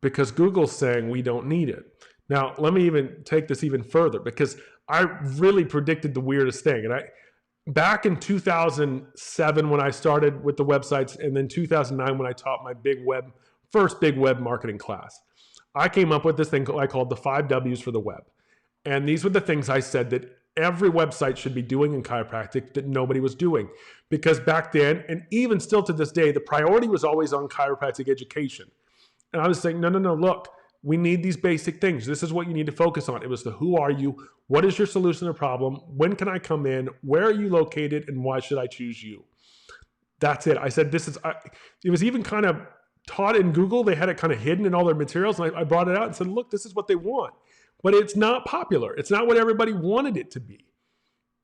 because Google's saying we don't need it. Now, let me even take this even further, because I really predicted the weirdest thing. And back in 2007 when I started with the websites, and then 2009 when I taught my first big web marketing class, I came up with this thing I called the 5 W's for the web. And these were the things I said that every website should be doing in chiropractic that nobody was doing. Because back then, and even still to this day, the priority was always on chiropractic education. And I was saying, no, look, we need these basic things. This is what you need to focus on. It was the who are you? What is your solution to the problem? When can I come in? Where are you located? And why should I choose you? That's it. I said, it was even kind of taught in Google. They had it kind of hidden in all their materials. And I brought it out and said, look, this is what they want. But it's not popular. It's not what everybody wanted it to be.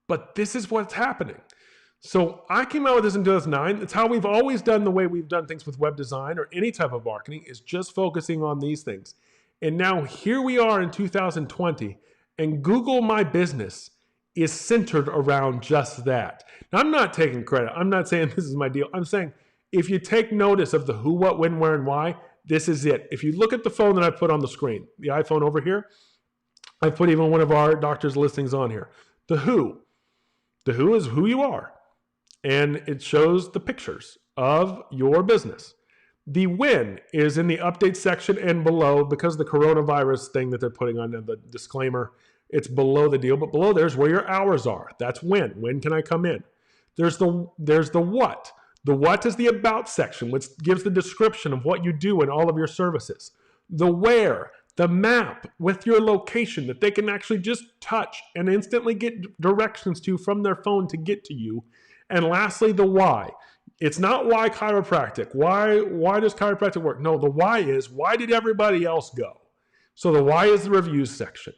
But this is what's happening. So I came out with this in 2009. It's how we've always done the way we've done things with web design or any type of marketing, is just focusing on these things. And now here we are in 2020, and Google My Business is centered around just that. Now, I'm not taking credit. I'm not saying this is my deal. I'm saying if you take notice of the who, what, when, where, and why, this is it. If you look at the phone that I put on the screen, the iPhone over here, I put even one of our doctor's listings on here. The who is who you are. And it shows the pictures of your business. The when is in the update section and below, because the coronavirus thing that they're putting on the disclaimer, It's below the deal, but below there's where your hours are. That's when. When can I come in? There's the what. The what is the about section, which gives the description of what you do in all of your services. The where, the map with your location that they can actually just touch and instantly get directions to from their phone to get to you. And lastly, the why. It's not why chiropractic. Why does chiropractic work? No, the why is, why did everybody else go? So the why is the reviews section.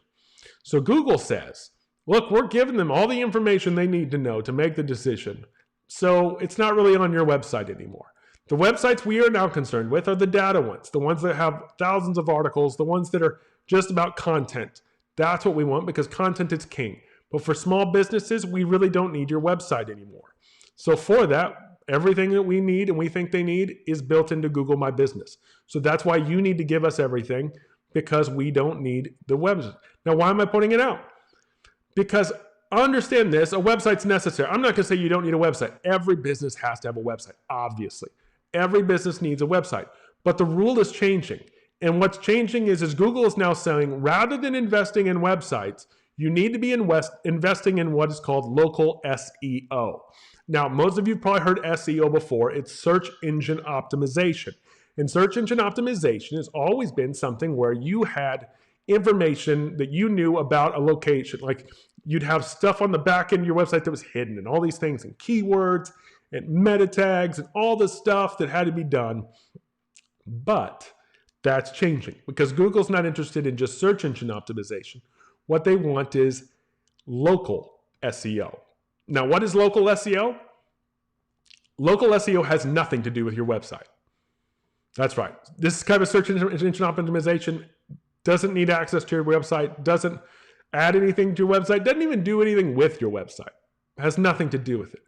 So Google says, look, we're giving them all the information they need to know to make the decision. So it's not really on your website anymore. The websites we are now concerned with are the data ones, the ones that have thousands of articles, the ones that are just about content. That's what we want because content is king. But for small businesses, we really don't need your website anymore. So for that, everything that we need and we think they need is built into Google My Business. So that's why you need to give us everything, because we don't need the website. Now, why am I putting it out? Because understand this, a website's necessary. I'm not going to say you don't need a website. Every business has to have a website, obviously. Every business needs a website. But the rule is changing. And what's changing is Google is now saying, rather than investing in websites, you need to be investing in what is called local SEO. Now, most of you probably heard SEO before. It's search engine optimization. And search engine optimization has always been something where you had information that you knew about a location. Like you'd have stuff on the back end of your website that was hidden and all these things and keywords and meta tags and all this stuff that had to be done. But that's changing because Google's not interested in just search engine optimization. What they want is local SEO. Now, what is local SEO? Local SEO has nothing to do with your website. That's right. This kind of search engine optimization doesn't need access to your website, doesn't add anything to your website, doesn't even do anything with your website. It has nothing to do with it.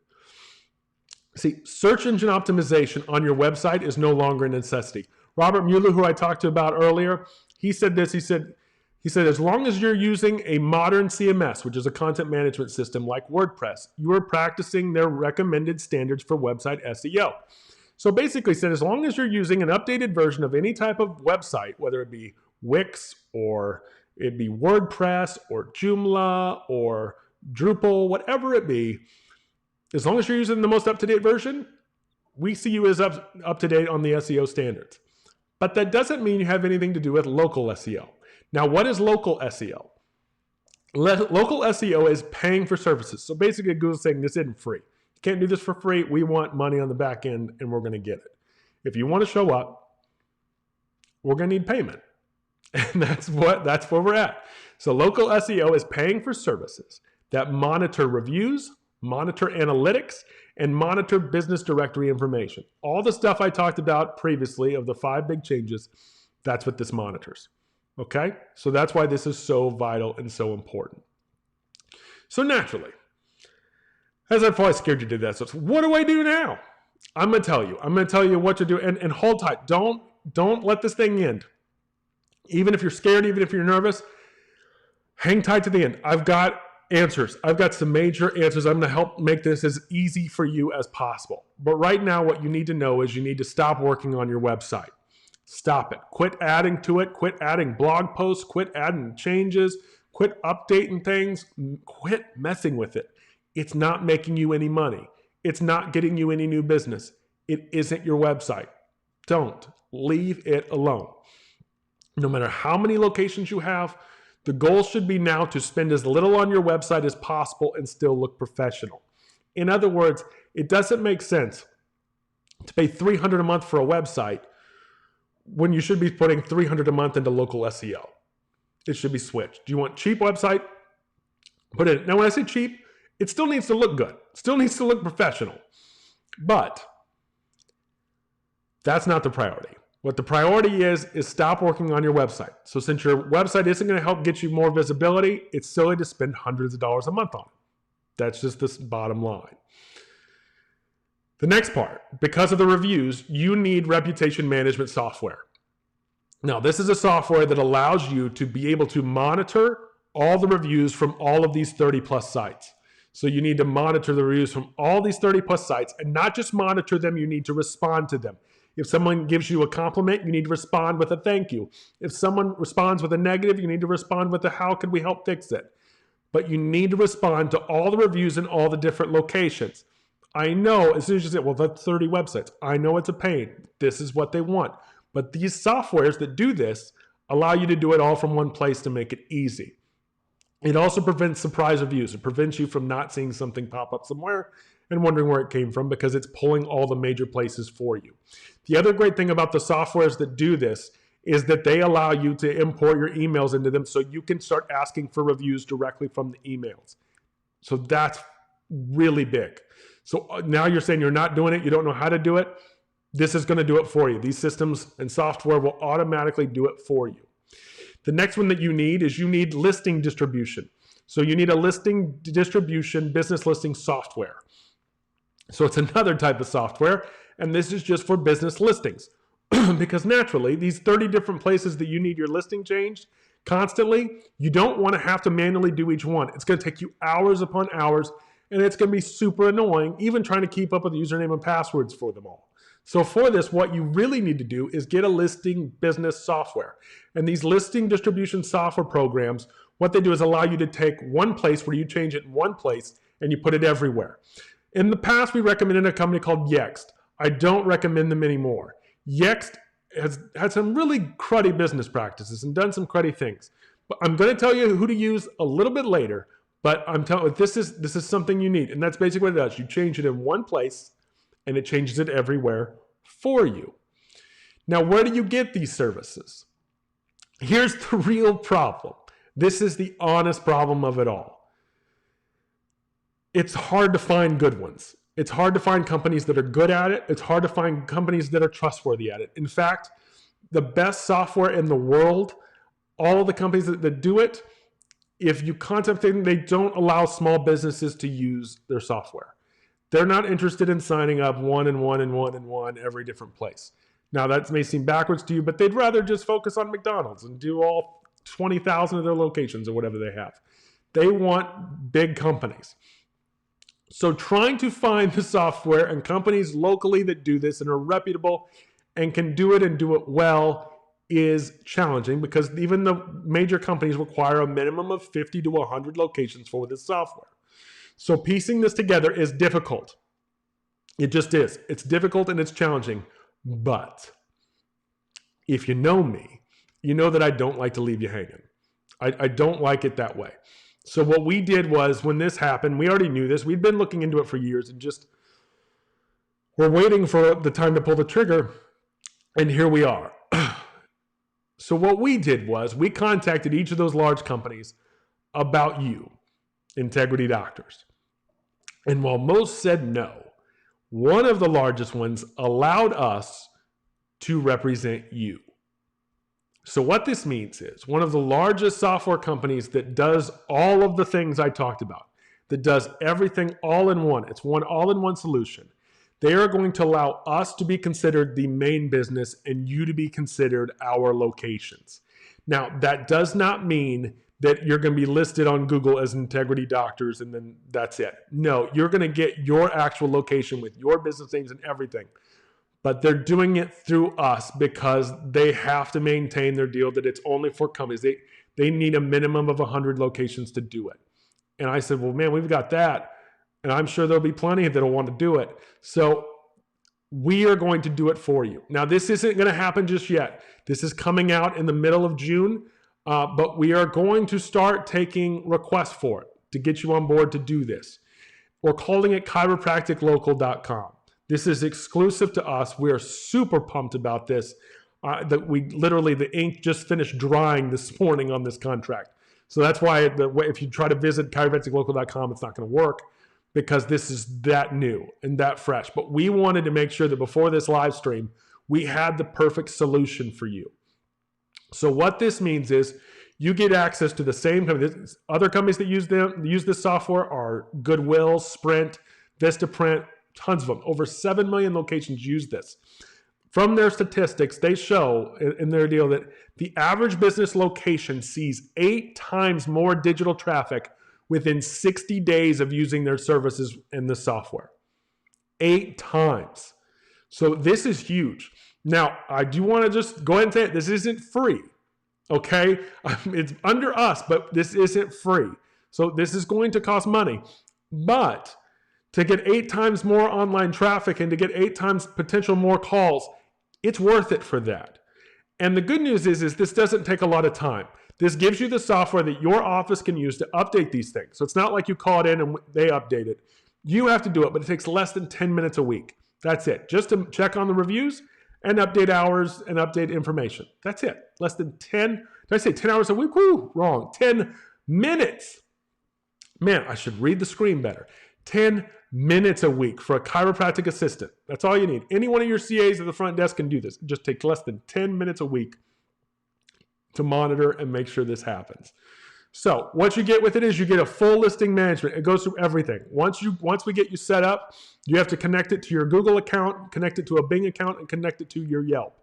See, search engine optimization on your website is no longer a necessity. Robert Mueller, who I talked to about earlier, he said this. He said, as long as you're using a modern CMS, which is a content management system like WordPress, you are practicing their recommended standards for website SEO. So basically said, as long as you're using an updated version of any type of website, whether it be Wix or it be WordPress or Joomla or Drupal, whatever it be, as long as you're using the most up-to-date version, we see you as up-to-date on the SEO standards. But that doesn't mean you have anything to do with local SEO. Now, what is local SEO? Local SEO is paying for services. So basically, Google's saying this isn't free. You can't do this for free. We want money on the back end, and we're going to get it. If you want to show up, we're going to need payment. And that's where we're at. So local SEO is paying for services that monitor reviews, monitor analytics, and monitor business directory information. All the stuff I talked about previously of the 5 big changes, that's what this monitors. Okay? So that's why this is so vital and so important. So naturally, as I've probably scared you to death, so what do I do now? I'm going to tell you. I'm going to tell you what to do. And hold tight. Don't let this thing end. Even if you're scared, even if you're nervous, hang tight to the end. I've got answers. I've got some major answers. I'm going to help make this as easy for you as possible. But right now, what you need to know is you need to stop working on your website. Stop it. Quit adding to it. Quit adding blog posts. Quit adding changes. Quit updating things. Quit messing with it. It's not making you any money. It's not getting you any new business. It isn't your website. Don't. Leave it alone. No matter how many locations you have, the goal should be now to spend as little on your website as possible and still look professional. In other words, it doesn't make sense to pay $300 a month for a website when you should be putting $300 a month into local SEO. It should be switched. Do you want cheap website? Put it in. Now, when I say cheap, it still needs to look good. Still needs to look professional. But that's not the priority. What the priority is stop working on your website. So since your website isn't going to help get you more visibility, it's silly to spend hundreds of dollars a month on it. That's just this bottom line. The next part, because of the reviews, you need reputation management software. Now, this is a software that allows you to be able to monitor all the reviews from all of these 30 plus sites. So you need to monitor the reviews from all these 30 plus sites, and not just monitor them, you need to respond to them. If someone gives you a compliment, you need to respond with a thank you. If someone responds with a negative, you need to respond with a how could we help fix it? but you need to respond to all the reviews in all the different locations. I know, as soon as you say, well, that's 30 websites. I know it's a pain. This is what they want. But these softwares that do this allow you to do it all from one place to make it easy. It also prevents surprise reviews. It prevents you from not seeing something pop up somewhere and wondering where it came from, because it's pulling all the major places for you. The other great thing about the softwares that do this is that they allow you to import your emails into them, so you can start asking for reviews directly from the emails. So that's really big. So now you're saying you're not doing it, you don't know how to do it. This is going to do it for you. These systems and software will automatically do it for you. The next one that you need is you need listing distribution. So you need a listing distribution business listing software. So it's another type of software, and this is just for business listings. Because naturally, these 30 different places that you need your listing changed constantly, you don't want to have to manually do each one. It's going to take you hours upon hours, and it's going to be super annoying, even trying to keep up with the username and passwords for them all. So for this, what you really need to do is get a listing business software. And these listing distribution software programs, what they do is allow you to take one place where you change it in one place and you put it everywhere. In the past, we recommended a company called Yext. I don't recommend them anymore. Yext has had some really cruddy business practices and done some cruddy things. But I'm going to tell you who to use a little bit later, but I'm telling you, this is something you need. And that's basically what it does. You change it in one place, and it changes it everywhere for you. Now, where do you get these services? Here's the real problem. This is the honest problem of it all. It's hard to find good ones. It's hard to find companies that are good at it. It's hard to find companies that are trustworthy at it. In fact, the best software in the world, all of the companies that do it, if you contact them, they don't allow small businesses to use their software. They're not interested in signing up one every different place. Now, that may seem backwards to you, but they'd rather just focus on McDonald's and do all 20,000 of their locations or whatever they have. They want big companies. So trying to find the software and companies locally that do this and are reputable and can do it and do it well is challenging, because even the major companies require a minimum of 50 to 100 locations for this software. So piecing this together is difficult. It just is. It's difficult and it's challenging. But if you know me, you know that I don't like to leave you hanging. I don't like it that way. So what we did was, when this happened, we already knew this. We'd been looking into it for years and just we're waiting for the time to pull the trigger. And here we are. So what we did was we contacted each of those large companies about you, Integrity Doctors. And while most said no, one of the largest ones allowed us to represent you. So what this means is, one of the largest software companies that does all of the things I talked about, that does everything all in one, it's one all-in-one solution, they are going to allow us to be considered the main business and you to be considered our locations. Now, that does not mean that you're going to be listed on Google as Integrity Doctors and then that's it. No, you're going to get your actual location with your business names and everything. But they're doing it through us because they have to maintain their deal that it's only for companies. They need a minimum of 100 locations to do it. And I said, well, man, we've got that. And I'm sure there'll be plenty that'll want to do it. So we are going to do it for you. Now, this isn't going to happen just yet. This is coming out in the middle of June. But we are going to start taking requests for it to get you on board to do this. We're calling it chiropracticlocal.com. This is exclusive to us. We are super pumped about this. That we literally, the ink just finished drying this morning on this contract. So that's why if you try to visit chiropracticlocal.com, it's not going to work, because this is that new and that fresh. But we wanted to make sure that before this live stream, we had the perfect solution for you. So what this means is you get access to the same companies. Other companies that use this software are Goodwill, Sprint, Vistaprint, tons of them. Over 7 million locations use this. From their statistics, they show in their deal that the average business location sees 8 times more digital traffic within 60 days of using their services in the software. 8 times. So this is huge. Now, I do want to just go ahead and say it. This isn't free, okay? It's under us, but this isn't free. So this is going to cost money. But to get 8 times more online traffic and to get 8 times potential more calls, it's worth it for that. And the good news is this doesn't take a lot of time. This gives you the software that your office can use to update these things. So it's not like you call it in and they update it. You have to do it, but it takes less than 10 minutes a week. That's it. Just to check on the reviews and update hours and update information. That's it. Less than 10. Did I say 10 hours a week? Woo, wrong. 10 minutes. Man, I should read the screen better. 10 minutes a week for a chiropractic assistant. That's all you need. Any one of your CAs at the front desk can do this. It just takes less than 10 minutes a week to monitor and make sure this happens. So what you get with it is you get a full listing management. It goes through everything. Once we get you set up, you have to connect it to your Google account, connect it to a Bing account, and connect it to your Yelp.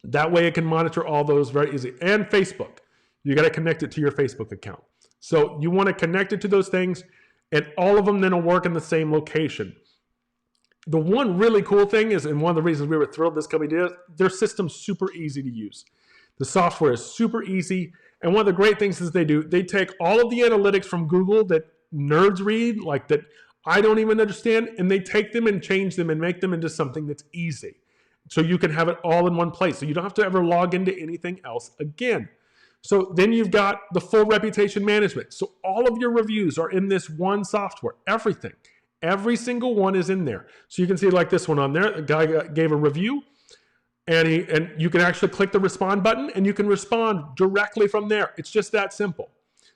That way it can monitor all those very easy. And Facebook. You got to connect it to your Facebook account. So you want to connect it to those things, and all of them then will work in the same location. The one really cool thing is, and one of the reasons we were thrilled this company did, their system's super easy to use. The software is super easy. And one of the great things is they take all of the analytics from Google that nerds read, like that I don't even understand, and they take them and change them and make them into something that's easy. So you can have it all in one place. So you don't have to ever log into anything else again. So then you've got the full reputation management. So all of your reviews are in this one software, everything. Every single one is in there. So you can see like this one on there, the guy gave a review. And you can actually click the respond button and you can respond directly from there. It's just that simple.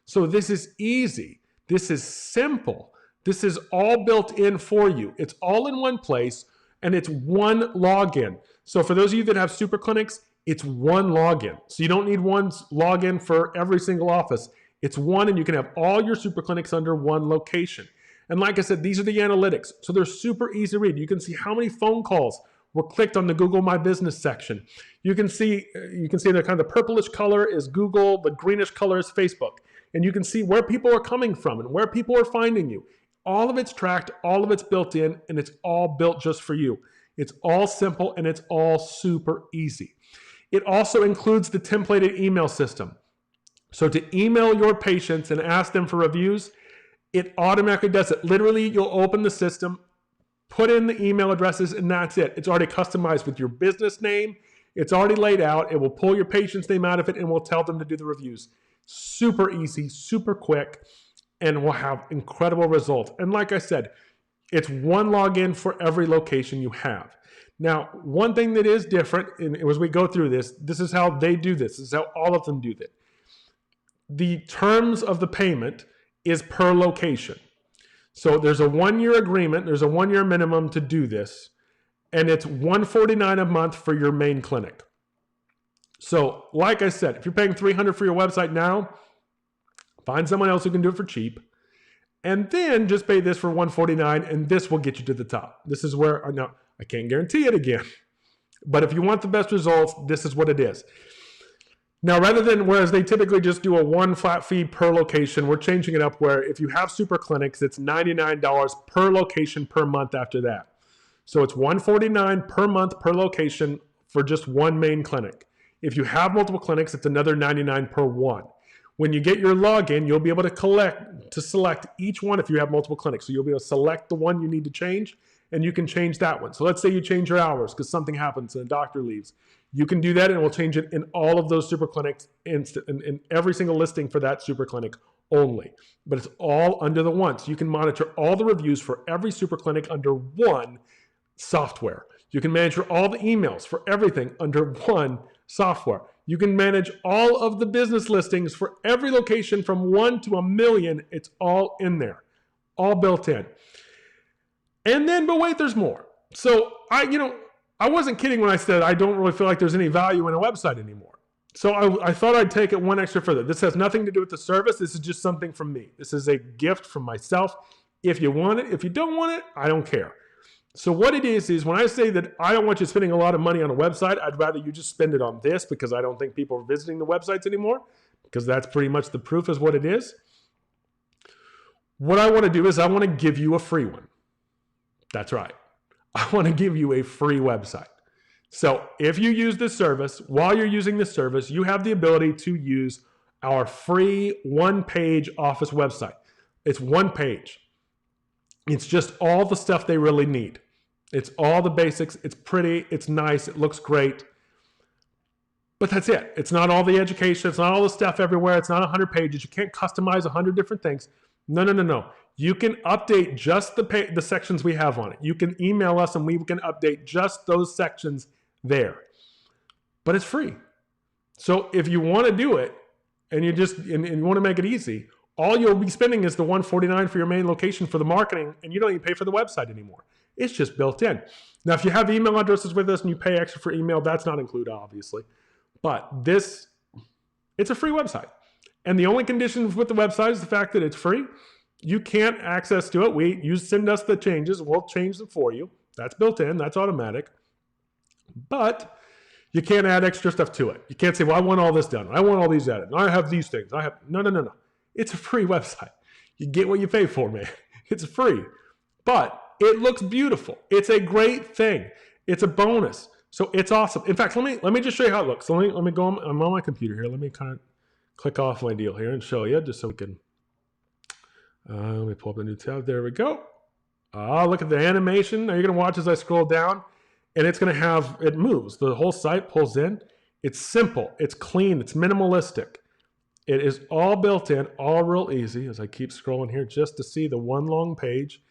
So this is easy. This is simple. This is all built in for you. It's all in one place and it's one login. So for those of you that have super clinics, it's one login. So you don't need one login for every single office. It's one, and you can have all your super clinics under one location. And like I said, these are the analytics. So they're super easy to read. You can see how many phone calls were clicked on the Google My Business section. You can see the kind of purplish color is Google, the greenish color is Facebook. And you can see where people are coming from and where people are finding you. All of it's tracked, all of it's built in, and it's all built just for you. It's all simple and it's all super easy. It also includes the templated email system. So to email your patients and ask them for reviews, it automatically does it. Literally, you'll open the system, put in the email addresses, and that's it. It's already customized with your business name. It's already laid out. It will pull your patient's name out of it and will tell them to do the reviews. Super easy, super quick, and will have incredible results. And like I said, it's one login for every location you have. Now, one thing that is different, and as we go through this, this is how they do this. This is how all of them do that. The terms of the payment is per location. So there's a 1-year agreement, there's a 1-year minimum to do this, and it's $149 a month for your main clinic. So like I said, if you're paying $300 for your website now, find someone else who can do it for cheap, and then just pay this for $149, and this will get you to the top. This is where, now I can't guarantee it again, but if you want the best results, this is what it is. Now, whereas they typically just do a one flat fee per location, we're changing it up where if you have super clinics, it's $99 per location per month after that. So it's $149 per month per location for just one main clinic. If you have multiple clinics, it's another $99 per one. When you get your login, you'll be able to select each one if you have multiple clinics. So you'll be able to select the one you need to change, and you can change that one. So let's say you change your hours because something happens and a doctor leaves. You can do that, and we'll change it in all of those super clinics in every single listing for that super clinic only. But it's all under the one. So you can monitor all the reviews for every super clinic under one software. You can manage all the emails for everything under one software. You can manage all of the business listings for every location from 1 to 1 million. It's all in there, all built in. And then, but wait, there's more. So I wasn't kidding when I said I don't really feel like there's any value in a website anymore. So I thought I'd take it one extra further. This has nothing to do with the service. This is just something from me. This is a gift from myself. If you want it, if you don't want it, I don't care. So what it is when I say that I don't want you spending a lot of money on a website, I'd rather you just spend it on this because I don't think people are visiting the websites anymore, because that's pretty much the proof is what it is. What I want to do is I want to give you a free one. That's right. I want to give you a free website. So if you use this service, while you're using this service, you have the ability to use our free one-page office website. It's one page. It's just all the stuff they really need. It's all the basics. It's pretty. It's nice. It looks great. But that's it. It's not all the education. It's not all the stuff everywhere. It's not 100 pages. You can't customize 100 different things. No. You can update just the sections we have on it. You can email us and we can update just those sections there. But it's free. So if you want to do it and you want to make it easy, all you'll be spending is the $149 for your main location for the marketing, and you don't even pay for the website anymore. It's just built in. Now, if you have email addresses with us and you pay extra for email, that's not included, obviously. But it's a free website. And the only condition with the website is the fact that it's free. You can't access to it. You send us the changes. We'll change them for you. That's built in. That's automatic. But you can't add extra stuff to it. You can't say, well, I want all this done. I want all these added. I have these things. No. It's a free website. You get what you pay for, man. It's free. But it looks beautiful. It's a great thing. It's a bonus. So it's awesome. In fact, let me just show you how it looks. So let me go. I'm on my computer here. Let me kind of click off my deal here and show you just so we can. Let me pull up a new tab. There we go. Look at the animation. Now you're going to watch as I scroll down, and it's going to have it moves. The whole site pulls in. It's simple. It's clean. It's minimalistic. It is all built in, all real easy. As I keep scrolling here, just to see the one long page,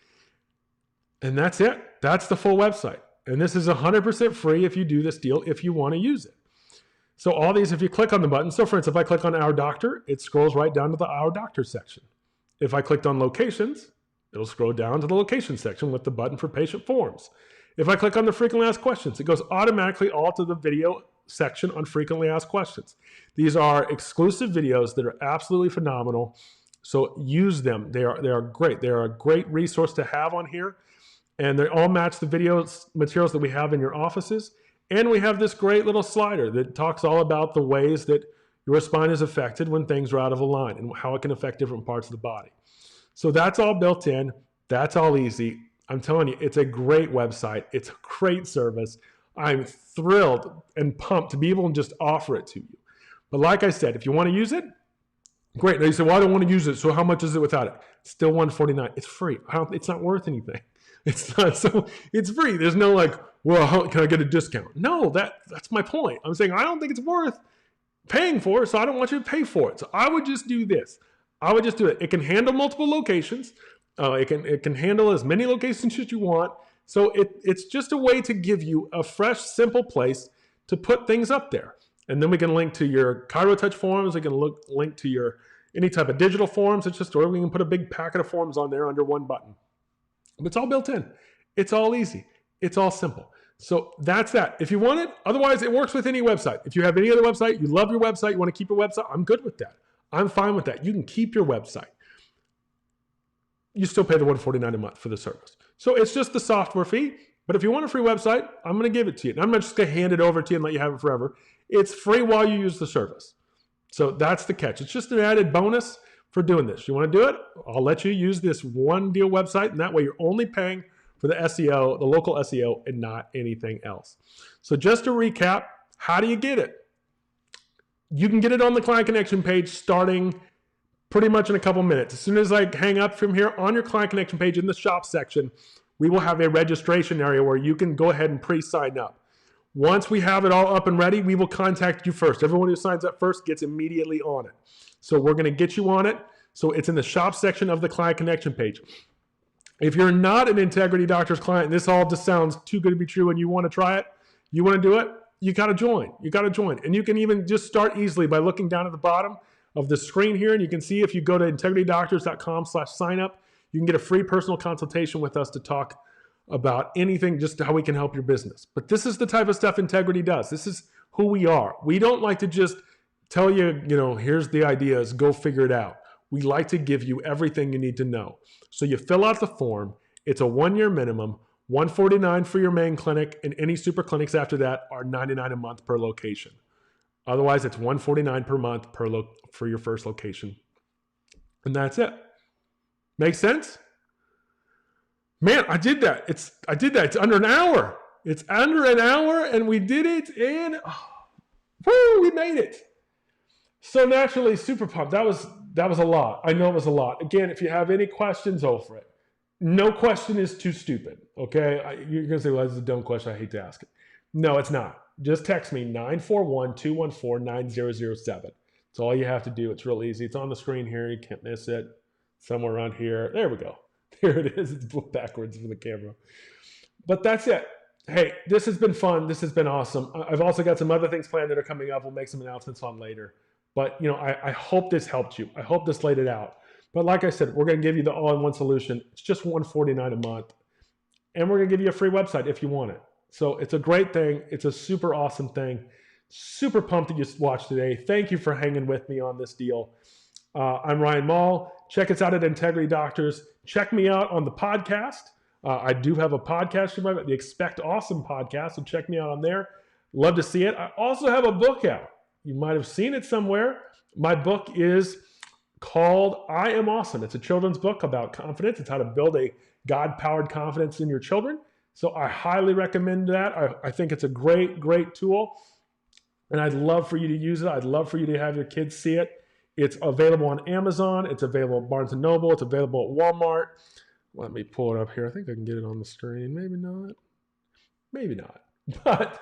and that's it. That's the full website. And this is 100% free if you do this deal, if you want to use it. So all these, if you click on the button, so for instance, if I click on Our Doctor, it scrolls right down to the Our Doctor section. If I clicked on Locations, it'll scroll down to the Location section with the button for Patient Forms. If I click on the Frequently Asked Questions, it goes automatically all to the video section on Frequently Asked Questions. These are exclusive videos that are absolutely phenomenal. So use them. They are great. They are a great resource to have on here. And they all match the video materials that we have in your offices. And we have this great little slider that talks all about the ways that your spine is affected when things are out of line and how it can affect different parts of the body. So that's all built in. That's all easy. I'm telling you, it's a great website. It's a great service. I'm thrilled and pumped to be able to just offer it to you. But like I said, if you want to use it, great. Now you say, well, I don't want to use it. So how much is it without it? It's still $149. It's free. It's not worth anything. It's not, so it's free. There's no like, well, can I get a discount? No, that's my point. I'm saying I don't think it's worth paying for, so I don't want you to pay for it. So I would just do this. I would just do it. It can handle multiple locations. It can handle as many locations as you want. So it's just a way to give you a fresh, simple place to put things up there. And then we can link to your ChiroTouch forms. We can link to your any type of digital forms. It's just, or we can put a big packet of forms on there under one button. It's all built in. It's all easy. It's all simple. So that's that. If you want it, otherwise it works with any website. If you have any other website, you love your website, you want to keep your website, I'm good with that. I'm fine with that. You can keep your website. You still pay the $149 a month for the service. So it's just the software fee. But if you want a free website, I'm going to give it to you. And I'm not just going to hand it over to you and let you have it forever. It's free while you use the service. So that's the catch. It's just an added bonus for doing this. You want to do it? I'll let you use this one deal website, and that way you're only paying for the SEO, the local SEO, and not anything else. So just to recap, how do you get it? You can get it on the Client Connection page starting pretty much in a couple minutes. As soon as I hang up from here, on your Client Connection page in the shop section, we will have a registration area where you can go ahead and pre-sign up. Once we have it all up and ready, we will contact you first. Everyone who signs up first gets immediately on it. So we're going to get you on it. So it's in the shop section of the Client Connection page. If you're not an Integrity Doctors client, and this all just sounds too good to be true and you want to try it, you want to do it, you got to join. You got to join. And you can even just start easily by looking down at the bottom of the screen here, and you can see if you go to integritydoctors.com/signup, you can get a free personal consultation with us to talk about anything, just how we can help your business. But this is the type of stuff Integrity does. This is who we are. We don't like to just tell you, here's the ideas, go figure it out. We like to give you everything you need to know. So you fill out the form. It's a 1-year minimum, $149 for your main clinic, and any super clinics after that are $99 a month per location. Otherwise, it's $149 per month for your first location. And that's it. Make sense? Man, I did that. It's under an hour. It's under an hour, and we did it, and we made it. So naturally, super pumped. That was a lot. I know it was a lot. Again, if you have any questions, over it. No question is too stupid, okay? You're gonna say, well, that's a dumb question, I hate to ask it. No, it's not. Just text me, 941-214-9007. That's all you have to do. It's real easy. It's on the screen here. You can't miss it. Somewhere around here. There we go. There it is. It's backwards for the camera. But that's it. Hey, this has been fun. This has been awesome. I've also got some other things planned that are coming up. We'll make some announcements on later. But, I hope this helped you. I hope this laid it out. But like I said, we're going to give you the all-in-one solution. It's just $149 a month. And we're going to give you a free website if you want it. So it's a great thing. It's a super awesome thing. Super pumped that you watched today. Thank you for hanging with me on this deal. I'm Ryan Mall. Check us out at Integrity Doctors. Check me out on the podcast. I do have a podcast, the Expect Awesome podcast, so check me out on there. Love to see it. I also have a book out. You might have seen it somewhere. My book is called I Am Awesome. It's a children's book about confidence. It's how to build a God-powered confidence in your children. So I highly recommend that. I think it's a great, great tool. And I'd love for you to use it. I'd love for you to have your kids see it. It's available on Amazon. It's available at Barnes & Noble. It's available at Walmart. Let me pull it up here. I think I can get it on the screen. Maybe not. Maybe not. But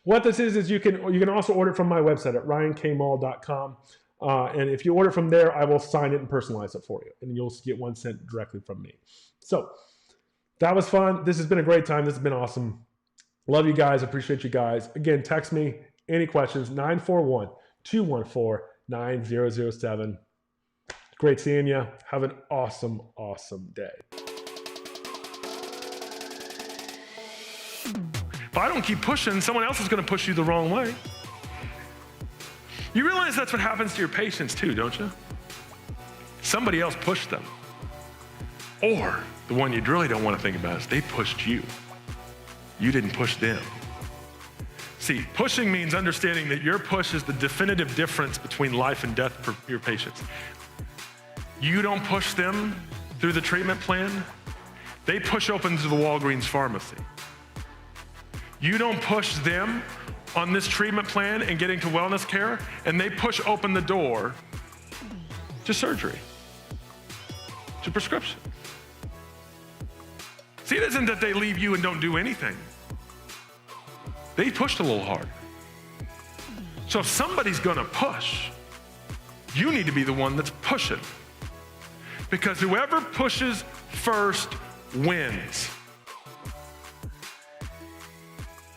what this is you can also order it from my website at ryankmall.com. And if you order from there, I will sign it and personalize it for you. And you'll get one sent directly from me. So that was fun. This has been a great time. This has been awesome. Love you guys. Appreciate you guys. Again, text me any questions, 941-214-9007. Great seeing you. Have an awesome, awesome day. If I don't keep pushing, someone else is going to push you the wrong way. You realize that's what happens to your patients too, don't you? Somebody else pushed them. Or the one you really don't want to think about is they pushed you. You didn't push them. See, pushing means understanding that your push is the definitive difference between life and death for your patients. You don't push them through the treatment plan. They push open to the Walgreens pharmacy. You don't push them on this treatment plan and getting to wellness care, and they push open the door to surgery, to prescription. See, it isn't that they leave you and don't do anything. They pushed a little hard. So if somebody's gonna push, you need to be the one that's pushing. Because whoever pushes first wins.